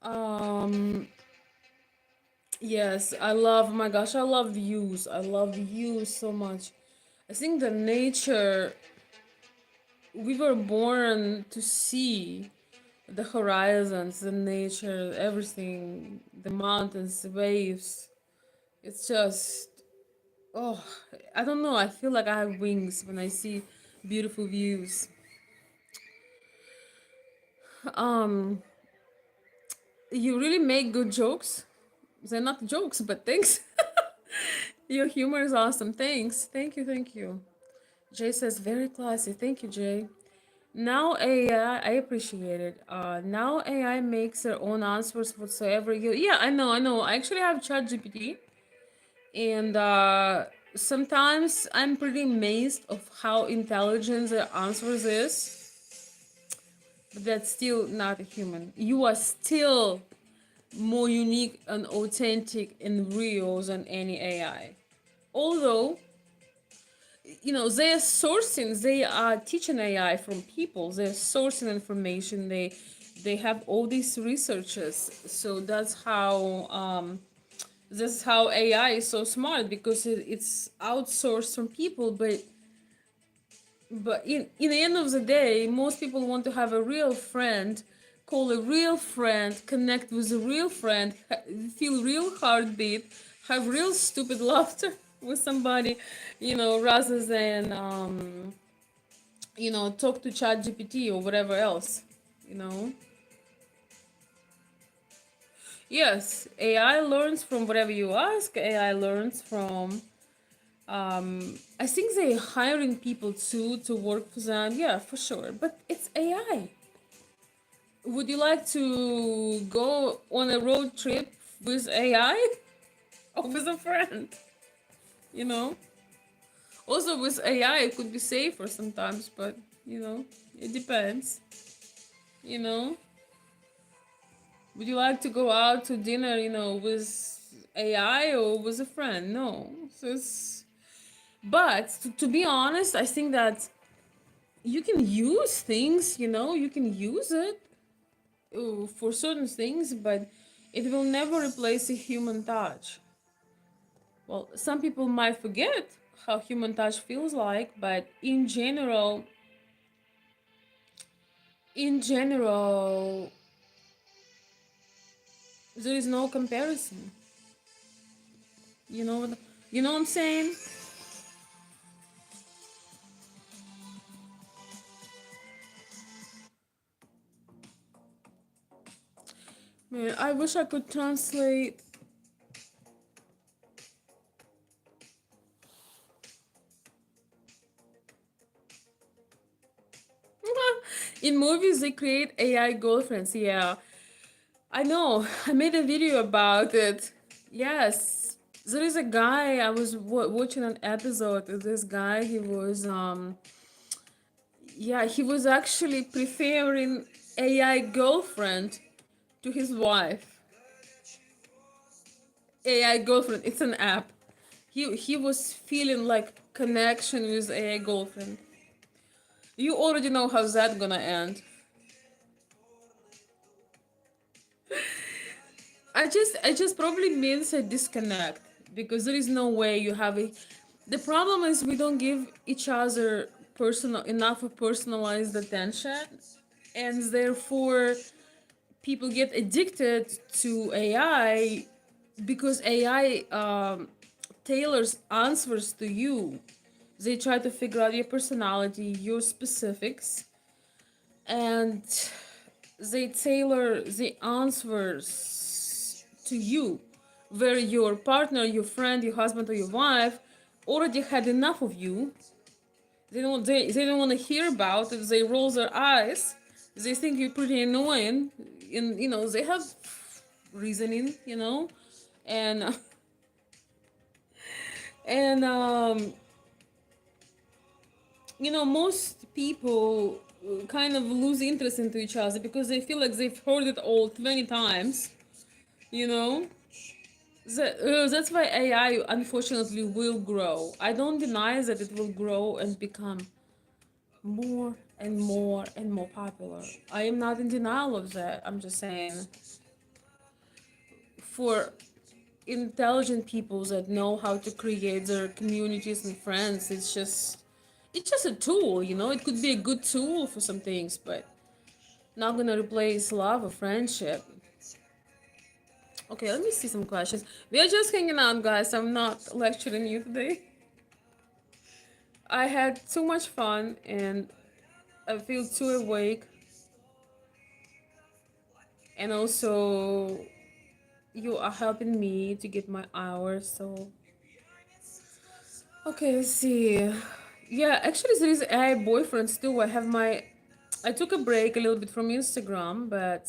Um, yes, I love, oh my gosh, I love views. I love views so much. I think the nature, we were born to see the horizons, the nature, everything, the mountains, the waves. It's just, oh, I don't know. I feel like I have wings when I see beautiful views. Um, you really make good jokes. They're not jokes, but thanks. Your humor is awesome. Thanks. Thank you. Thank you. Jay says very classy. Thank you, Jay. Now AI, I appreciate it. Now AI makes their own answers whatsoever you. Yeah, I know. I know. I actually have ChatGPT, and sometimes I'm pretty amazed of how intelligent the answers is. But that's still not a human. You are still more unique and authentic and real than any AI. Although, they are sourcing, they are teaching AI from people, they're sourcing information, they have all these researchers. So that's how AI is so smart, because it's outsourced from people. But in the end of the day, most people want to have a real friend, call a real friend, connect with a real friend, feel real heartbeat, have real stupid laughter with somebody, rather than talk to ChatGPT or whatever else, you know. Yes, AI learns from whatever you ask. AI learns from. I think they're hiring people too to work for them. Yeah, for sure. But it's AI. Would you like to go on a road trip with AI or with a friend? You know. Also, with AI, it could be safer sometimes, but it depends. You know. Would you like to go out to dinner, with AI or with a friend? No. But to be honest, I think that you can use things, you can use it for certain things, but it will never replace a human touch. Well, some people might forget how human touch feels like, but in general, there is no comparison. You know what? You know what I'm saying? Man, I wish I could translate. In movies, they create AI girlfriends. Yeah, I know. I made a video about it. Yes, there is a guy. I was watching an episode of this guy. Yeah, he was actually preferring AI girlfriend to his wife. AI girlfriend. It's an app. He was feeling like connection with AI girlfriend. You already know how's that gonna end. I just probably means a disconnect because there is no way you have a. The problem is we don't give each other personal enough of personalized attention, and therefore people get addicted to AI because AI tailors answers to you. They try to figure out your personality, your specifics, and they tailor the answers to you, where your partner, your friend, your husband, or your wife already had enough of you. They don't want to hear about it. They roll their eyes. They think you're pretty annoying, and they have reasoning, and and most people kind of lose interest into each other because they feel like they've heard it all 20 times, you know? That's why AI unfortunately will grow. I don't deny that it will grow and become more and more and more popular. I am not in denial of that. I'm just saying, for intelligent people that know how to create their communities and friends, it's just a tool, it could be a good tool for some things, but not gonna replace love or friendship. Okay, let me see some questions. We are just hanging out, guys. I'm not lecturing you today. I had too much fun and I feel too awake, and also you are helping me to get my hours. So okay, let's see. Yeah, actually there is AI boyfriends too. I took a break a little bit from Instagram, but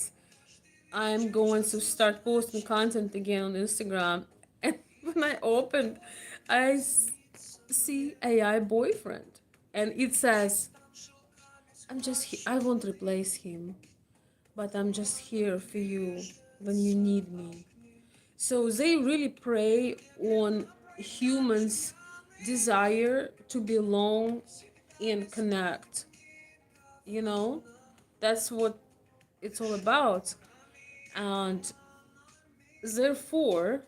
I'm going to start posting content again on Instagram. And when I opened, see AI boyfriend, and it says, I won't replace him, but I'm just here for you when you need me." So they really prey on humans' desire to belong and connect. You know, that's what it's all about. And therefore,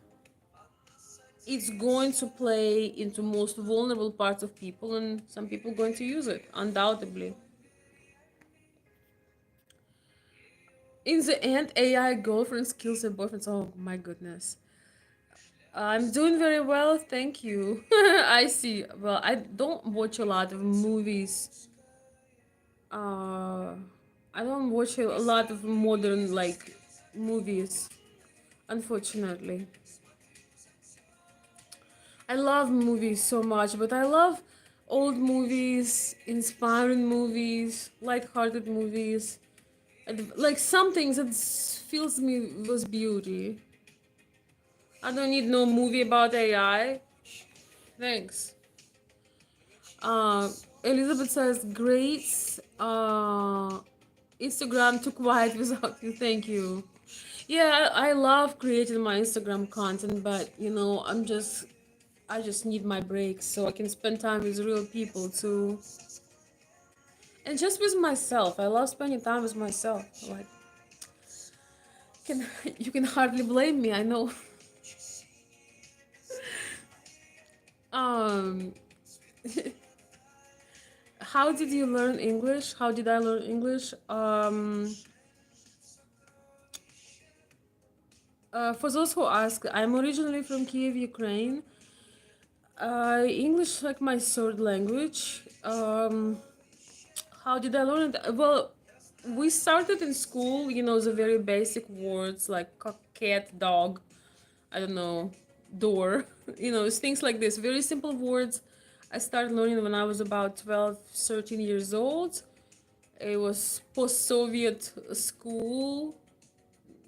it's going to play into most vulnerable parts of people, and some people are going to use it, undoubtedly. In the end, AI girlfriends kills their boyfriends. Oh my goodness. I'm doing very well, thank you. I see. Well, I don't watch a lot of movies. Uh, I don't watch a lot of modern like movies, unfortunately. I love movies so much, but I love old movies, inspiring movies, light-hearted movies, and like something that fills me with beauty. I don't need no movie about AI. Thanks. Uh, Elizabeth says, "Great. Instagram too quiet without you. Thank you." Yeah, I love creating my Instagram content, but I just need my breaks so I can spend time with real people too, and just with myself. I love spending time with myself. Like, can you can hardly blame me. I know. Um, how did you learn English? How did I learn English? For those who ask, I'm originally from Kiev, Ukraine. English like my third language. How did I learn it? Well, we started in school, the very basic words like cat, dog, I don't know, door, it's things like this. Very simple words. I started learning when I was about 12, 13 years old. It was post Soviet school.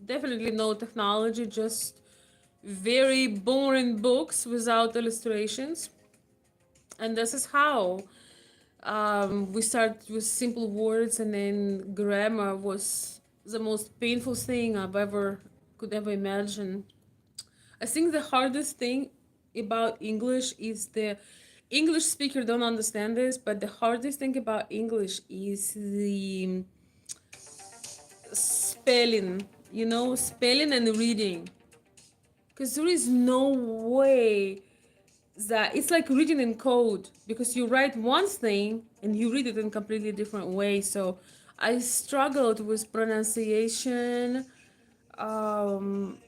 Definitely no technology, just very boring books without illustrations. And this is how we start with simple words, and then grammar was the most painful thing I've ever could ever imagine. I think the hardest thing about English is the English speaker don't understand this, but the hardest thing about English is the spelling, spelling and reading. Because there is no way that it's like reading in code, because you write one thing and you read it in a completely different way. So I struggled with pronunciation. Um,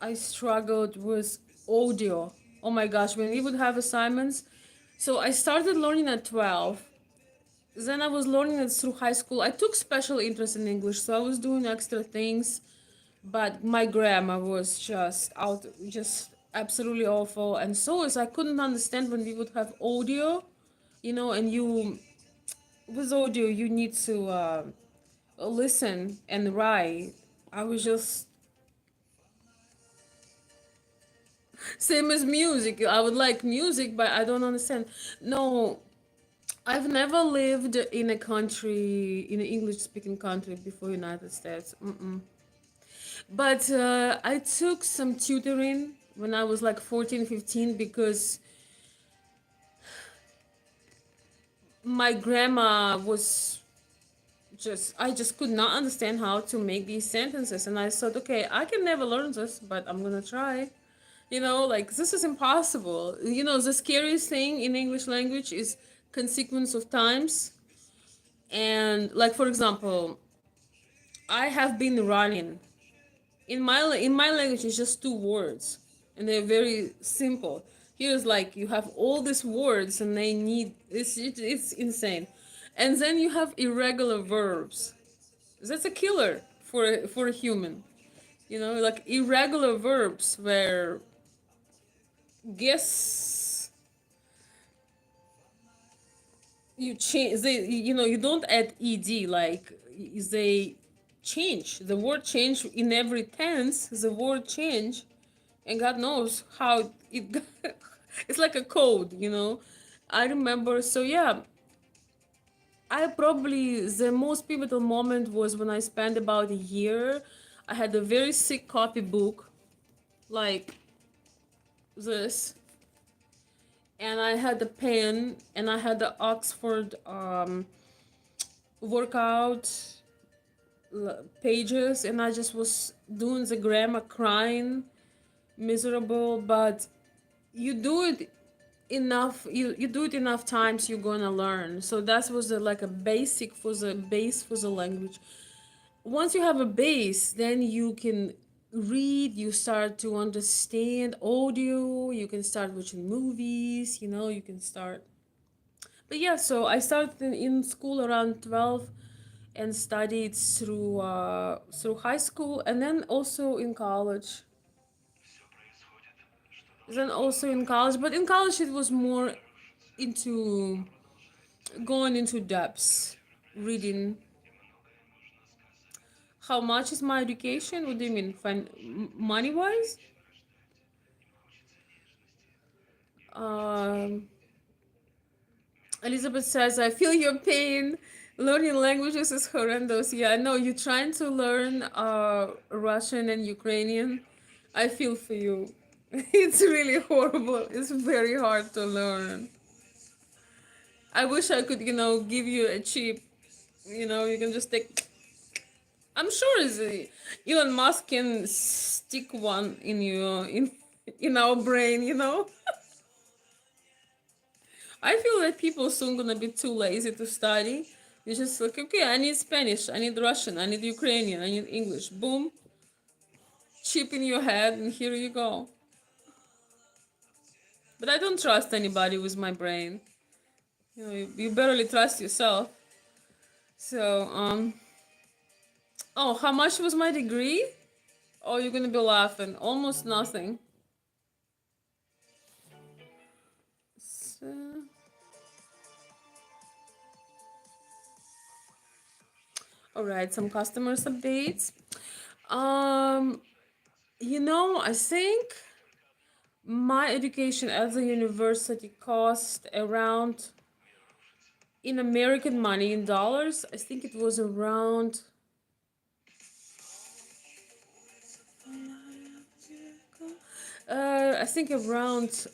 I struggled with audio. Oh my gosh, when we would have assignments. So I started learning at 12. Then I was learning it through high school. I took special interest in English, so I was doing extra things, but my grammar was just absolutely awful. And so is I couldn't understand when we would have audio, and with audio you need to listen and write. I was just same as music. I would like music, but I don't understand. No, I've never lived in a country, in an English speaking country before United States. Mm-mm. But I took some tutoring when I was like 14, 15, because my grandma was I just could not understand how to make these sentences. And I thought, okay, I can never learn this, but I'm gonna try. Like this is impossible. The scariest thing in English language is consequence of times. And like, for example, I have been running. In my language, it's just two words, and they're very simple. Here's like you have all these words, and they need it's insane. And then you have irregular verbs. That's a killer for a human. Like irregular verbs where guess you change you don't add ed, like they change the word, change in every tense, the word change, and God knows how it it's like a code. I remember. So yeah, I probably the most pivotal moment was when I spent about a year. I had a very sick copybook like this, and I had a pen, and I had the Oxford workout pages, and I just was doing the grammar, crying, miserable. But you do it enough, you do it enough times, you're gonna learn. So that was like a basic for the base for the language. Once you have a base, then you can read, you start to understand audio, you can start watching movies, you can start. But yeah, so I started in school around 12 and studied through high school, and then also in college. But in college it was more into going into depths, reading. How much is my education? What do you mean, money wise? Um, Elizabeth says, I feel your pain. Learning languages is horrendous. Yeah, I know you're trying to learn Russian and Ukrainian. I feel for you. It's really horrible. It's very hard to learn. I wish I could, give you a chip. You can just take. I'm sure Elon Musk can stick one in in our brain. I feel that people soon gonna be too lazy to study. You just like, okay, I need Spanish, I need Russian, I need Ukrainian, I need English. Boom, chip in your head, and here you go. But I don't trust anybody with my brain. You barely trust yourself. So, oh, how much was my degree? Oh, you're gonna be laughing. Almost nothing. So, all right, some customers updates. Um, I think my education at the university cost around, in American money, in dollars, I think it was around, I think around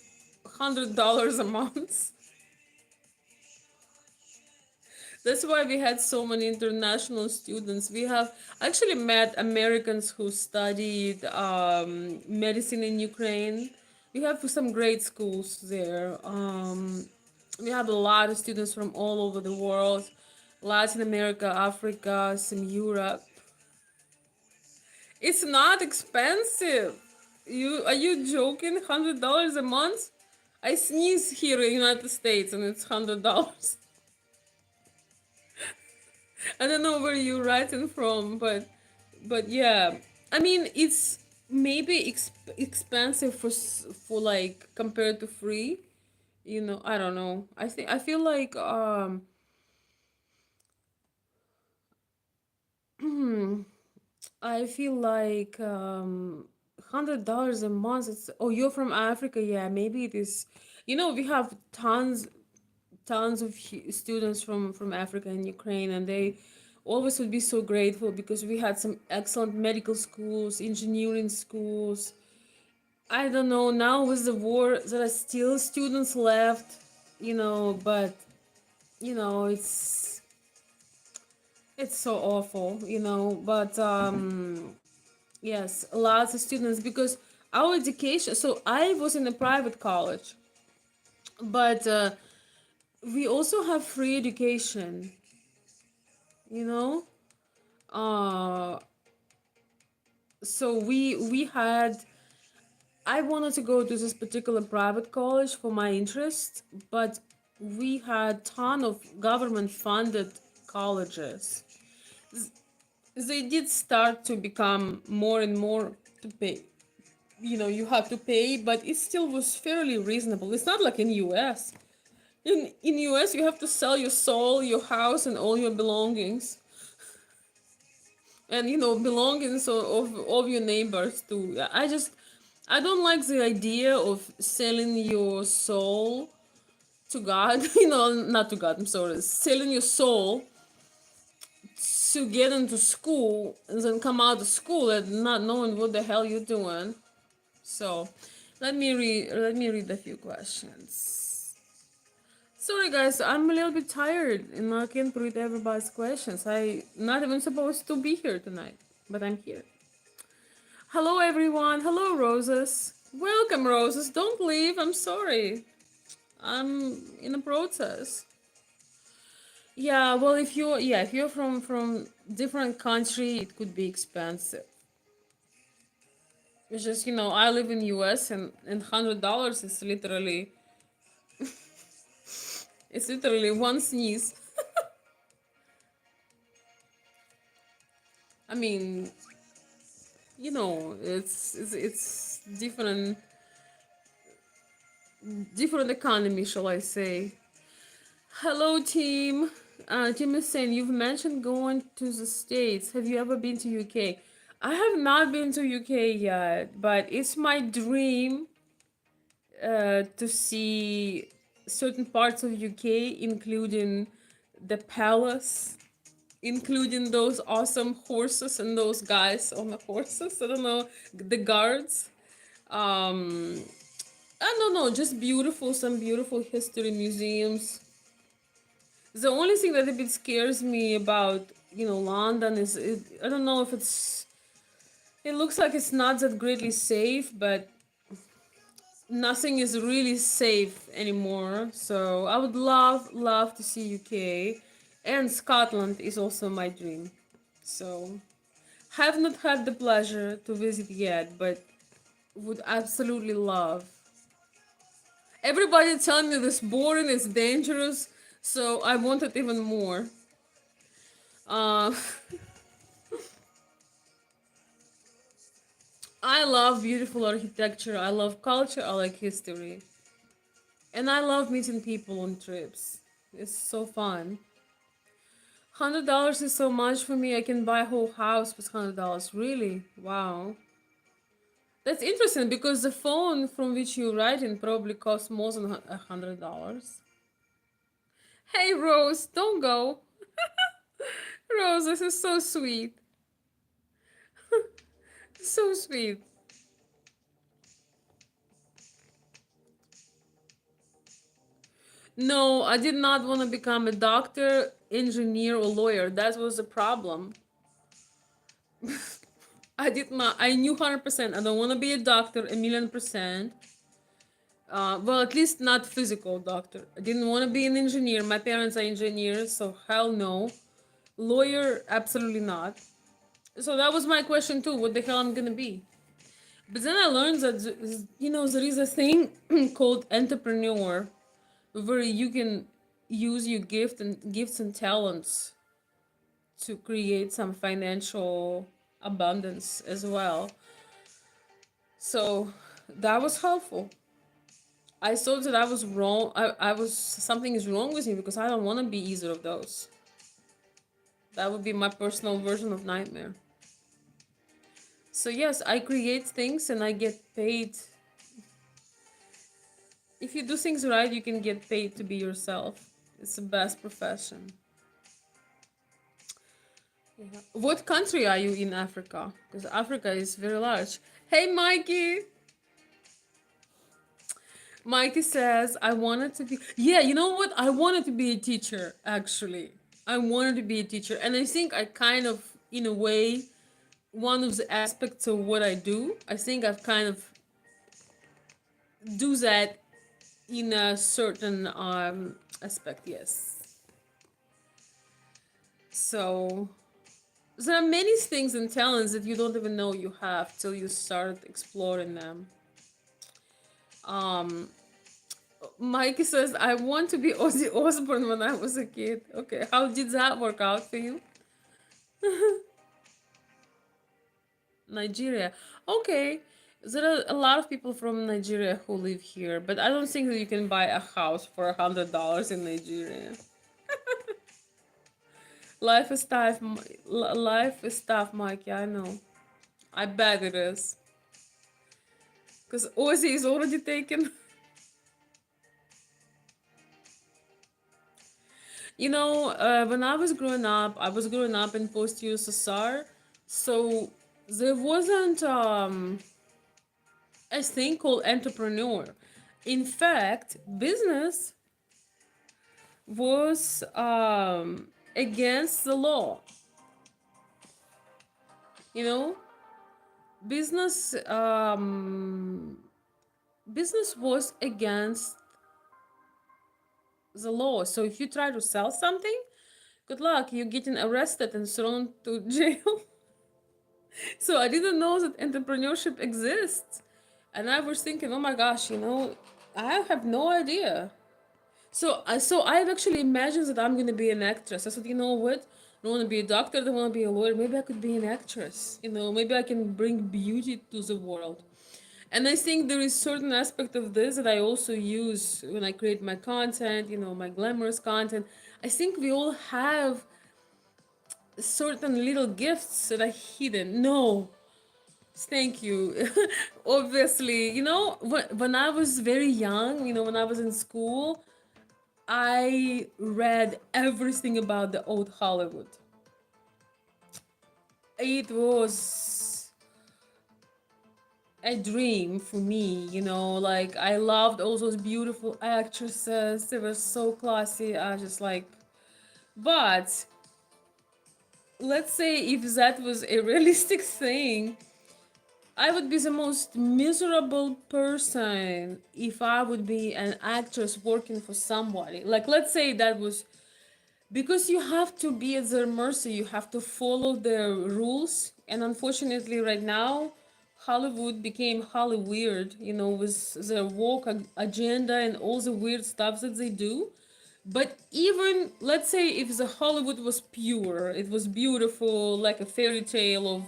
$100 a month. That's why we had so many international students. We have actually met Americans who studied medicine in Ukraine. We have some great schools there. We have a lot of students from all over the world, Latin America, Africa, some Europe. It's not expensive. Are you joking? $100 a month? I sneeze here in the United States and it's $100. I don't know where you're writing from, but yeah, I mean it's maybe expensive for like compared to free. I don't know. I feel like I feel like $100 a month. Oh, you're from Africa, yeah. Maybe it is. We have tons of students from Africa and Ukraine, and they always would be so grateful because we had some excellent medical schools, engineering schools. I don't know now with the war there are still students left, but it's so awful, but yes, lots of students because our education. So I was in a private college, but we also have free education, you know uh so we had I wanted to go to this particular private college for my interest, but we had ton of government funded colleges. They did start to become more and more to pay. You have to pay, but it still was fairly reasonable. It's not like in US. In US you have to sell your soul, your house, and all your belongings, and belongings of your neighbors too. I don't like the idea of selling your soul to God. Not to God, I'm sorry, selling your soul to get into school and then come out of school and not knowing what the hell you're doing. So let me read a few questions. Sorry guys, I'm a little bit tired and I can't read everybody's questions. I not even supposed to be here tonight, but I'm here. Hello everyone. Hello Roses. Welcome Roses. Don't leave. I'm sorry. I'm in a process. Yeah, well if you're from different country, it could be expensive. It's just, I live in US and $100 is literally it's literally one sneeze. I mean, it's different economy, shall I say. Hello, team. Team is saying you've mentioned going to the States. Have you ever been to UK? I have not been to UK yet, but it's my dream to see certain parts of UK, including the palace, including those awesome horses and those guys on the horses. I don't know, the guards. Um, I don't know, just beautiful, some beautiful history museums. The only thing that a bit scares me about, London is I don't know if it looks like it's not that greatly safe, but nothing is really safe anymore. So I would love to see UK, and Scotland is also my dream. So Have not had the pleasure to visit yet, but would absolutely love. Everybody telling me this boring, it's dangerous, so I want it even more. Uh, I love beautiful architecture. I love culture. I like history, and I love meeting people on trips. It's so fun. $100 is so much for me. I can buy a whole house with $100. Really? Wow. That's interesting because the phone from which you're writing probably costs more than $100. Hey Rose, don't go. Rose, this is so sweet. So sweet. No, I did not want to become a doctor, engineer, or lawyer. That was the problem. I did not. I knew 100%. I don't want to be a doctor, a million percent. Well, at least not physical doctor. I didn't want to be an engineer. My parents are engineers, so hell no. Lawyer, absolutely not. So that was my question too. What the hell I'm gonna be? But then I learned that there is a thing called entrepreneur, where you can use your gifts and talents to create some financial abundance as well. So that was helpful. I thought that I was wrong. I was something is wrong with me because I don't want to be either of those. That would be my personal version of nightmare. So yes, I create things and I get paid. If you do things right, you can get paid to be yourself. It's the best profession. Yeah. What country are you in Africa? Because Africa is very large. Hey, Mikey. Mikey says, I wanted to be. Yeah, you know what? I wanted to be a teacher, actually. I wanted to be a teacher. And I think I kind of, in a way, one of the aspects of what I do, I think I've kind of do that in a certain aspect, yes. So there are many things and talents that you don't even know you have till you start exploring them. Um, Mikey says, I want to be Ozzy Osbourne when I was a kid. Okay, how did that work out for you? Nigeria. Okay, there are a lot of people from Nigeria who live here, but I don't think that you can buy a house for $100 in Nigeria. Life is tough. Life is tough, Mikey. I know. I bet it is. Because Ozzy is already taken. When I was growing up in post USSR, so there wasn't a thing called entrepreneur. In fact, business was against the law. You know, business business was against the law. So if you try to sell something, good luck. You're getting arrested and thrown to jail. So I didn't know that entrepreneurship exists. And I was thinking, oh my gosh, I have no idea. So I've actually imagined that I'm gonna be an actress. I said, you know what? I don't want to be a doctor. I don't want to be a lawyer. Maybe I could be an actress. Maybe I can bring beauty to the world. And I think there is certain aspect of this that I also use when I create my content. My glamorous content. I think we all have certain little gifts that are hidden. No, thank you. Obviously, when I was very young, when I was in school, I read everything about the old Hollywood. It was a dream for me, like I loved all those beautiful actresses. They were so classy. I just like, but let's say if that was a realistic thing, I would be the most miserable person if I would be an actress working for somebody. Like, let's say that was because you have to be at their mercy, you have to follow their rules, And unfortunately, right now, Hollywood became Hollyweird, with their woke agenda and all the weird stuff that they do. But even, let's say, if the Hollywood was pure, it was beautiful, like a fairy tale of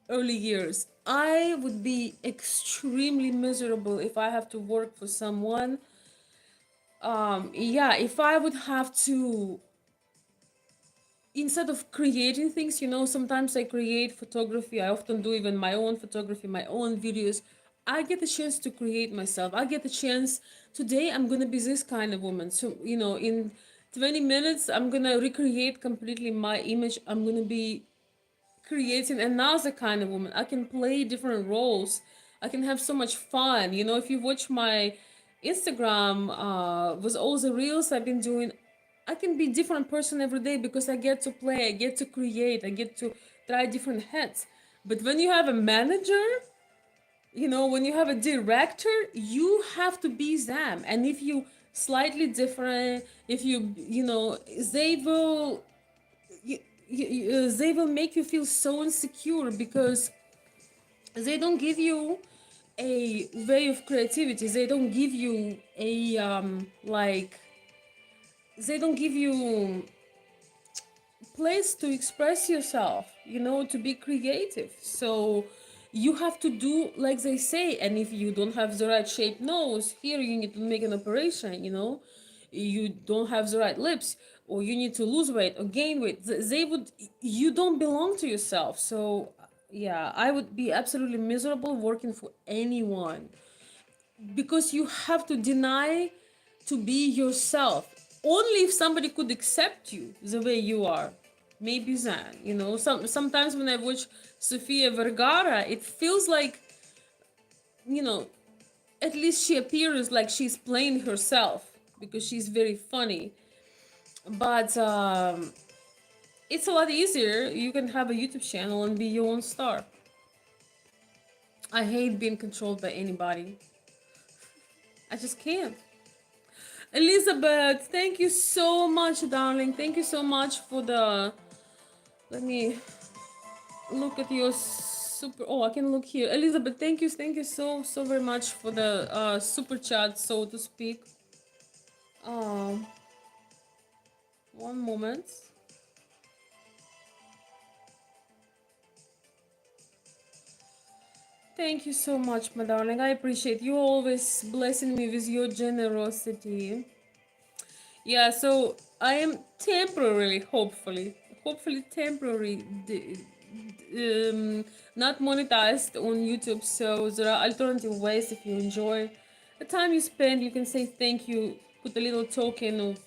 early years, I would be extremely miserable if I have to work for someone. Yeah, if I would have to, instead of creating things, sometimes I create photography. I often do even my own photography, my own videos. I get the chance to create myself. I get the chance, today I'm gonna be this kind of woman. So, in 20 minutes, I'm gonna recreate completely my image. I'm gonna be creating another kind of woman. I can play different roles. I can have so much fun. If you watch my Instagram, with all the reels I've been doing, I can be different person every day because I get to play, I get to create, I get to try different hats. But when you have a manager, when you have a director, you have to be them. And if you slightly different, if they will they will make you feel so insecure because they don't give you a way of creativity. They don't give you a they don't give you place to express yourself, to be creative. So you have to do like they say. And if you don't have the right shaped nose, here you need to make an operation, you don't have the right lips, or you need to lose weight or gain weight. They would, you don't belong to yourself. So yeah, I would be absolutely miserable working for anyone, because you have to deny to be yourself. Only if somebody could accept you the way you are, maybe then, sometimes when I watch Sofia Vergara, it feels like, you know at least she appears like she's playing herself because she's very funny. But it's a lot easier. You can have a YouTube channel and be your own star. I hate being controlled by anybody. I just can't. Elizabeth, thank you so much, darling. Thank you so much for the. Let me look at your super. Oh, I can look here. Elizabeth, thank you so very much for the super chat, so to speak. Um, one moment. Thank you so much, my darling. I appreciate you always blessing me with your generosity. Yeah, so I am temporarily, hopefully temporary, not monetized on YouTube. So there are alternative ways. If you enjoy the time you spend, you can say thank you, put a little token of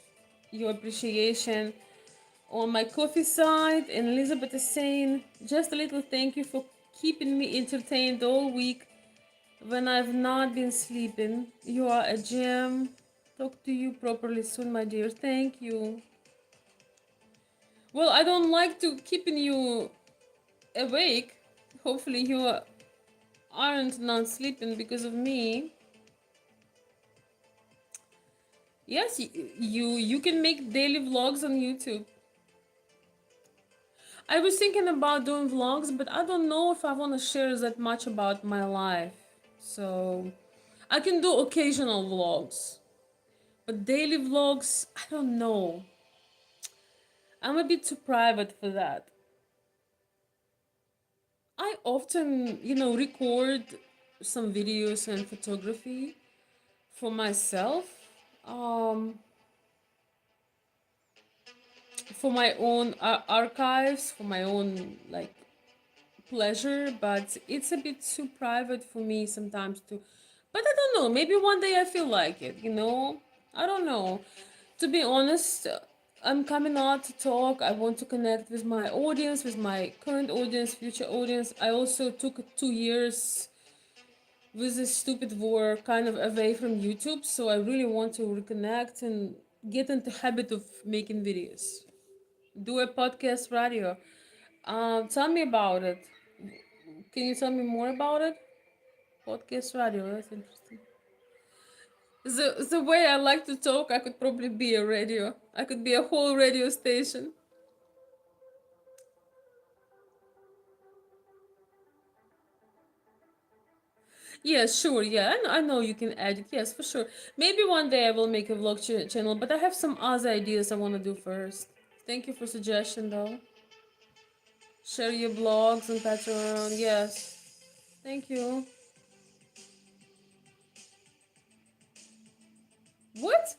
your appreciation on my coffee side. And Elizabeth is saying just a little thank you for keeping me entertained all week when I've not been sleeping. You are a gem. Talk to you properly soon, my dear. Thank you. Well, I don't like to keeping you awake. Hopefully you aren't not sleeping because of me. Yes, you can make daily vlogs on YouTube. I was thinking about doing vlogs, but I don't know if I want to share that much about my life. So I can do occasional vlogs, but daily vlogs, I don't know. I'm a bit too private for that. I often, record some videos and photography for myself, um, for my own archives, for my own like pleasure. But it's a bit too private for me sometimes to. But I don't know. Maybe one day I feel like it. I don't know. To be honest, I'm coming out to talk. I want to connect with my audience, with my current audience, future audience. I also took 2 years with this stupid war kind of away from YouTube, so I really want to reconnect and get into habit of making videos. Do a podcast radio. Tell me about it. Can you tell me more about it? Podcast radio, that's interesting. The way I like to talk, I could probably be a radio. I could be a whole radio station. Yes, sure. Yeah, I know you can edit. Yes, for sure. Maybe one day I will make a vlog channel, but I have some other ideas I want to do first. Thank you for suggestion, though. Share your blogs and Patreon. Yes. Thank you. What?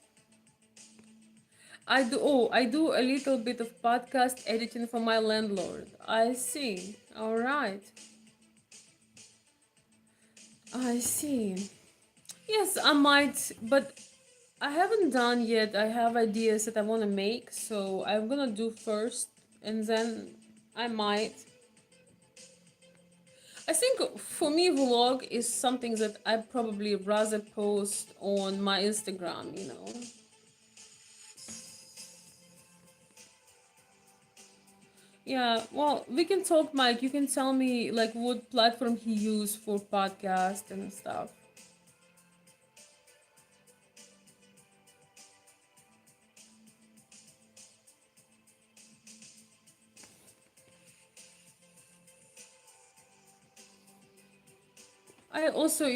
I do. Oh, I do a little bit of podcast editing for my landlord. I see. All right. I see. Yes, I might, but I haven't done yet. I have ideas that I want to make, so I'm gonna do first, and then I might. I think for me, vlog is something that I probably rather post on my Instagram. Yeah, well, we can talk, Mike. You can tell me like what platform he used for podcast and stuff. I also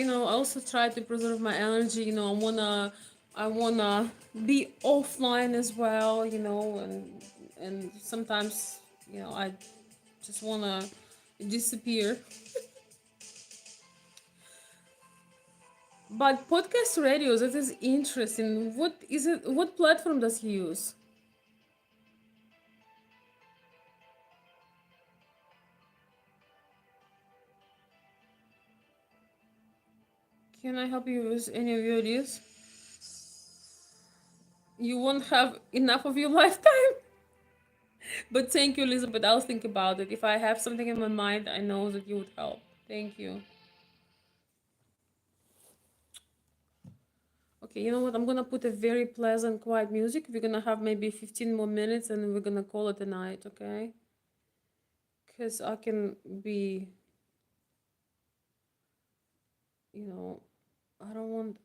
try to preserve my energy. I wanna be offline as well. And sometimes, I just wanna disappear. But podcast radios, that is interesting. What is it? What platform does he use? Can I help you with any of your ideas? You won't have enough of your lifetime. But thank you, Elizabeth. I'll think about it. If I have something in my mind, I know that you would help. Thank you. Okay, you know what? I'm gonna put a very pleasant, quiet music. We're gonna have maybe 15 more minutes and then we're gonna call it a night, okay? Because I can be, you know, I don't want.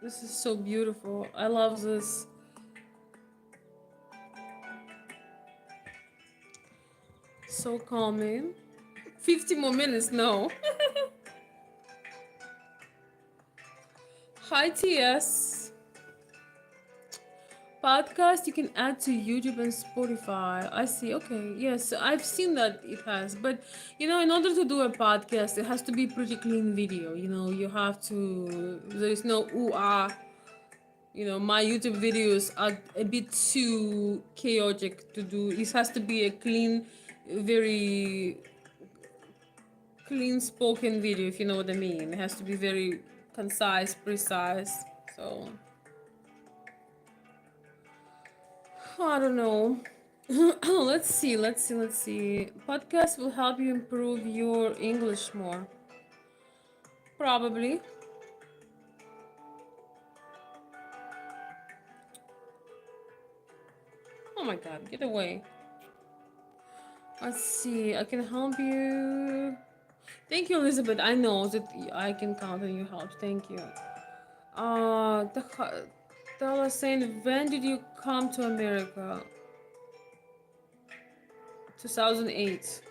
This is so beautiful. I love this. So calming. 50 more minutes, no. Hi, TS. Podcast you can add to YouTube and Spotify. I see. Okay. Yes, I've seen that it has. But, in order to do a podcast, it has to be pretty clean video. You have to, there is no ooh ah. My YouTube videos are a bit too chaotic to do. It has to be a clean, very clean spoken video, if you know what I mean. It has to be very concise, precise. So, I don't know. Let's see. Podcast will help you improve your English more. Probably. Oh my god, get away. Let's see. I can help you. Thank you, Elizabeth. I know that I can count on your help. Thank you. Tell us saying, when did you come to America? 2008.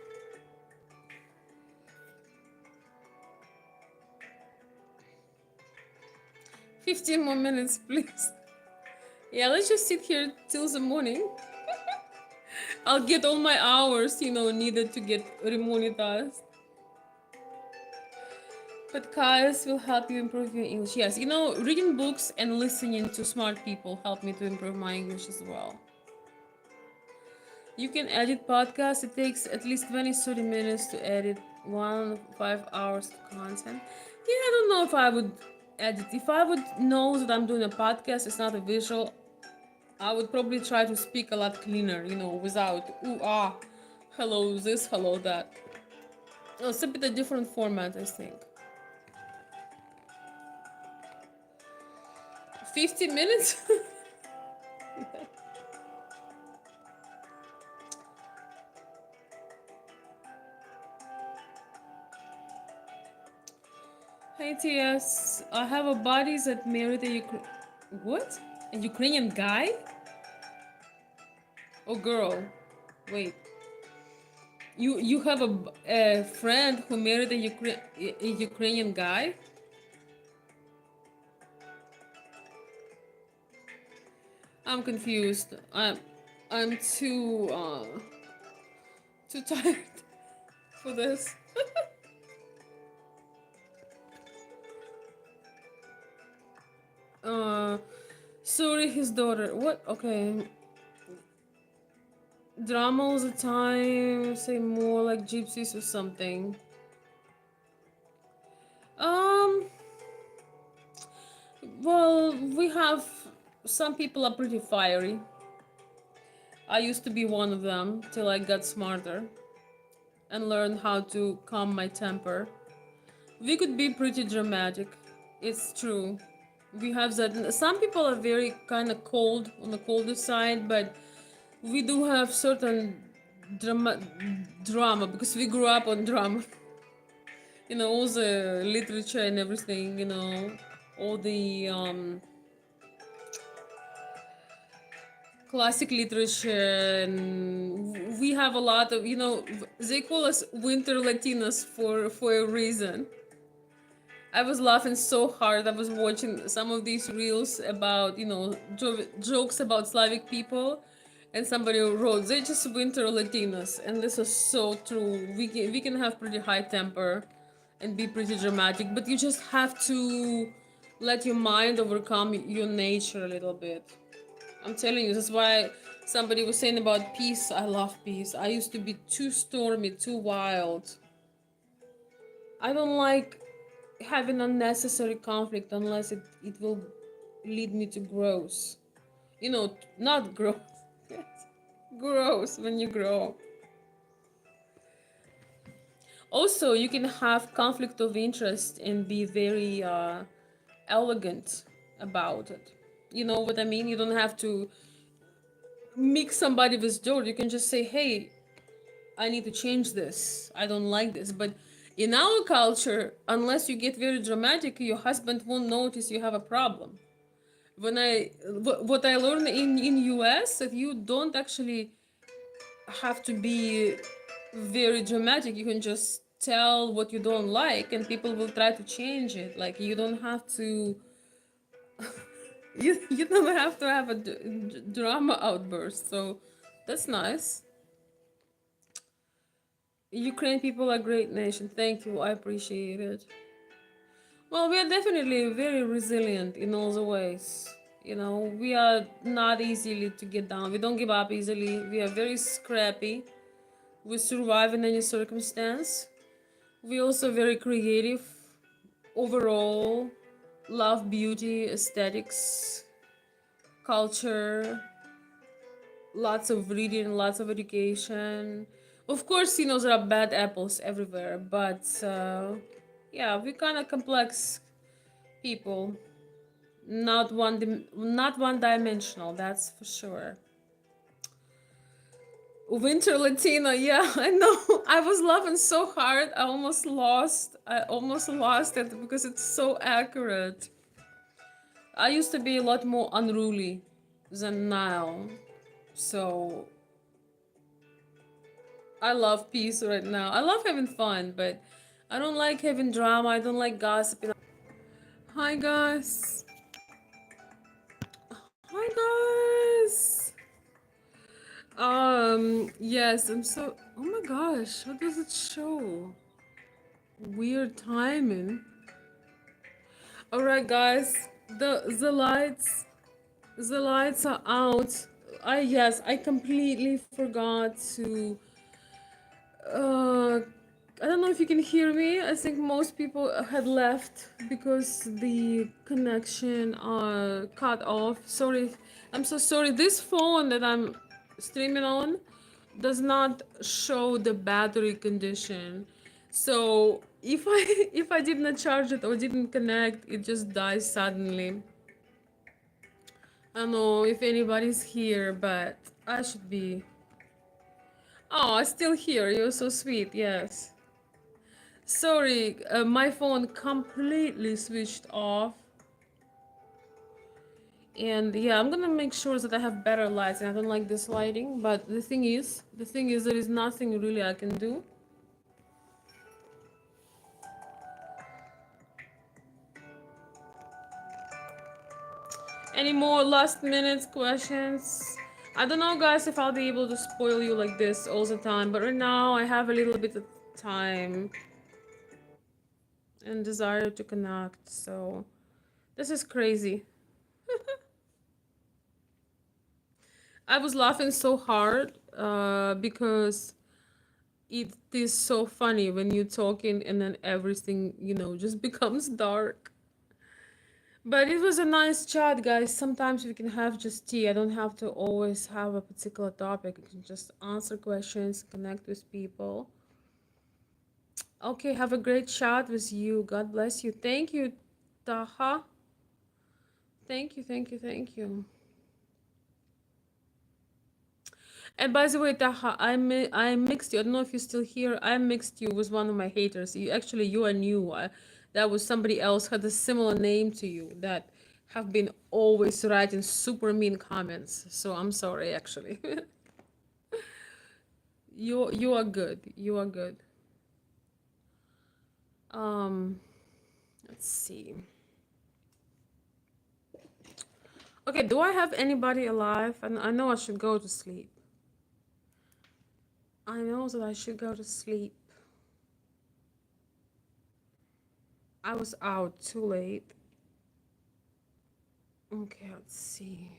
15 more minutes, please. Yeah, let's just sit here till the morning. I'll get all my hours, needed to get remonetized. Podcasts will help you improve your English. Yes, reading books and listening to smart people help me to improve my English as well. You can edit podcasts. It takes at least 20-30 minutes to edit 1 5 hours of content. Yeah, I don't know if I would edit. If I would know that I'm doing a podcast, it's not a visual, I would probably try to speak a lot cleaner, without ooh ah, hello this, hello that. Oh, it's a bit a different format, I think. 50 minutes? Hey TS, I have a buddy that married a what? A Ukrainian guy? Oh girl. Wait. You have a friend who married a Ukrainian guy? I'm confused. I'm too tired for this. Uh, sorry, his daughter. What? Okay. Drama all the time. Say more like gypsies or something. Um. Well, we have some people are pretty fiery. I used to be one of them till I got smarter and learned how to calm my temper. We could be pretty dramatic. It's true. We have that. Some people are very kind of cold on the colder side, but we do have certain drama because we grew up on drama. All the literature and everything. All the classic literature, and we have a lot of. They call us winter Latinas for a reason. I was laughing so hard. I was watching some of these reels about, jokes about Slavic people, and somebody wrote, "They're just winter Latinos," and this is so true. We can have pretty high temper, and be pretty dramatic, but you just have to let your mind overcome your nature a little bit. I'm telling you, that's why somebody was saying about peace. I love peace. I used to be too stormy, too wild. I don't like having unnecessary conflict unless it will lead me to growth. Not growth. Growth when you grow. Also, you can have conflict of interest and be very elegant about it. You know what I mean? You don't have to mix somebody with dirt. You can just say, hey, I need to change this. I don't like this. But in our culture, unless you get very dramatic, your husband won't notice you have a problem. What I learned in US, that you don't actually have to be very dramatic. You can just tell what you don't like, and people will try to change it. Like, you don't have to. You don't have to have a drama outburst. So that's nice. Ukraine people are a great nation. Thank you. I appreciate it. Well, we are definitely very resilient in all the ways. We are not easily to get down. We don't give up easily. We are very scrappy. We survive in any circumstance. We also very creative. Overall, love beauty, aesthetics, culture, lots of reading, lots of education. Of course, there are bad apples everywhere, but yeah, we're kind of complex people. Not one dimensional, that's for sure. Winter Latina, yeah, I know. I was laughing so hard, I almost lost it because it's so accurate. I used to be a lot more unruly than now. So I love peace right now. I love having fun, but I don't like having drama. I don't like gossiping. Hi guys. Hi guys. Yes, I'm so. Oh my gosh, what does it show? Weird timing. All right, guys. The lights are out. I completely forgot to. Uh, I don't know if you can hear me. I think most people had left because the connection cut off. Sorry, I'm so sorry. This phone that I'm streaming on does not show the battery condition. So if I didn't charge it or didn't connect, it just dies suddenly. I don't know if anybody's here, but I should be. Oh, I'm still here. You're so sweet. Yes. Sorry, my phone completely switched off. And yeah, I'm gonna make sure that I have better lights. And I don't like this lighting, but the thing is, there is nothing really I can do. Any more last minute questions? I don't know, guys, if I'll be able to spoil you like this all the time, but right now I have a little bit of time and desire to connect. So this is crazy. I was laughing so hard because it is so funny when you're talking and then everything, just becomes dark. But it was a nice chat, guys. Sometimes we can have just tea. I don't have to always have a particular topic. I can just answer questions, connect with people. Okay, have a great chat with you. God bless you. Thank you, Taha. Thank you, thank you, thank you. And by the way, Taha, I mixed you. I don't know if you're still here. I mixed you with one of my haters. You are new. That was somebody else had a similar name to you that have been always writing super mean comments. So I'm sorry, actually. You are good. You are good. Um, let's see. Okay, do I have anybody alive? And I know I should go to sleep. I know that I should go to sleep. I was out too late. Okay, let's see.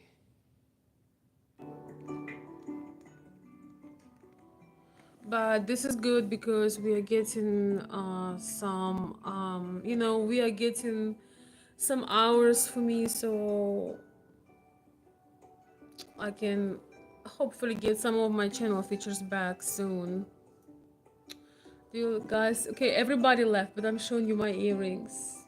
But this is good because we are getting some, we are getting some hours for me, so I can hopefully get some of my channel features back soon. Do you guys? Okay, everybody left, but I'm showing you my earrings.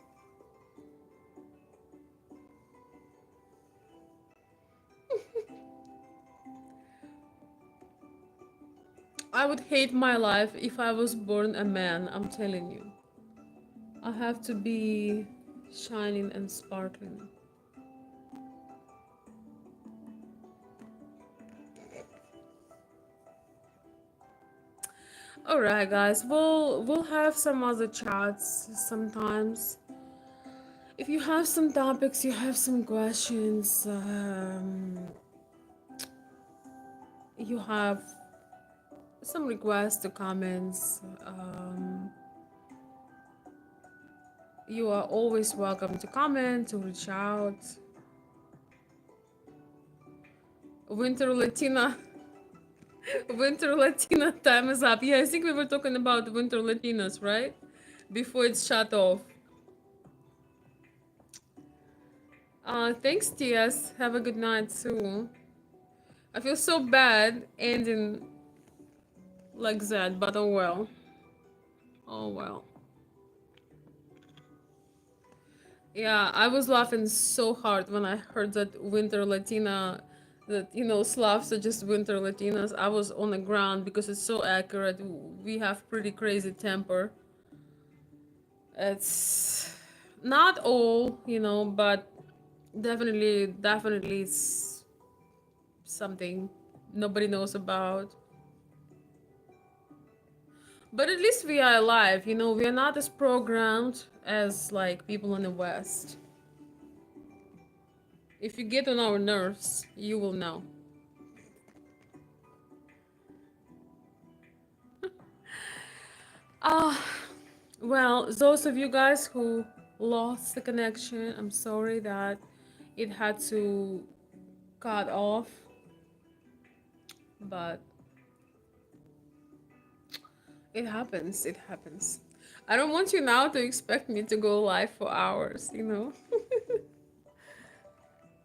I would hate my life if I was born a man, I'm telling you. I have to be shining and sparkling. All right, guys. We'll have some other chats sometimes. If you have some topics, you have some questions, you have some requests or comments, you are always welcome to comment, to reach out. Winter Latina, Winter Latina time is up. Yeah, I think we were talking about Winter Latinas, right? Before it's shut off. Thanks, TS. Have a good night too. I feel so bad ending like that, but oh well. Oh well. Yeah, I was laughing so hard when I heard that Winter Latina, that Slavs are just Winter Latinas. I was on the ground because it's so accurate. We have pretty crazy temper. It's not all, but definitely it's something nobody knows about. But at least we are alive, we are not as programmed as like people in the West. If you get on our nerves, you will know. Ah, well, those of you guys who lost the connection, I'm sorry that it had to cut off, but it happens. It happens. I don't want you now to expect me to go live for hours.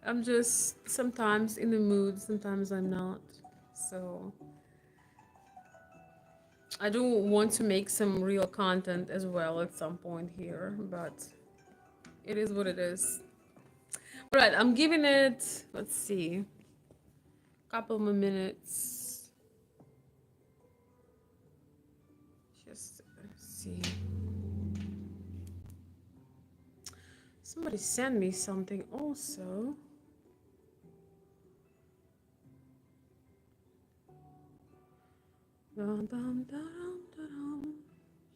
I'm just sometimes in the mood, sometimes I'm not. So I do want to make some real content as well at some point here, but it is what it is. All right, I'm giving it, let's see, a couple more minutes. Just see. Somebody sent me something also.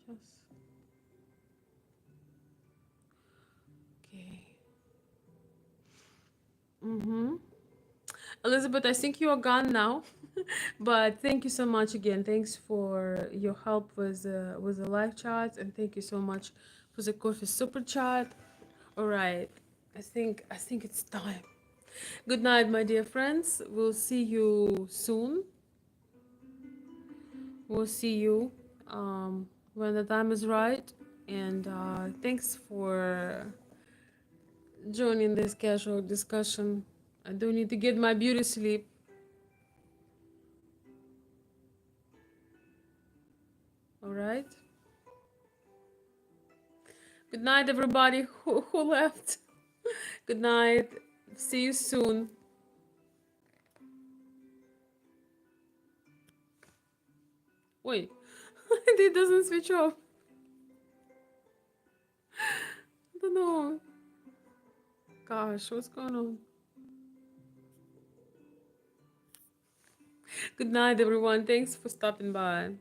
Just okay. Elizabeth, I think you are gone now, but thank you so much again. Thanks for your help with the live chat, and thank you so much for the coffee super chat. All right, I think it's time. Good night, my dear friends. We'll see you soon. We'll see you when the time is right. And thanks for joining this casual discussion. I do need to get my beauty sleep. All right. Good night, everybody who left. Good night. See you soon. Wait, it doesn't switch off. I don't know. Gosh, what's going on? Good night, everyone. Thanks for stopping by.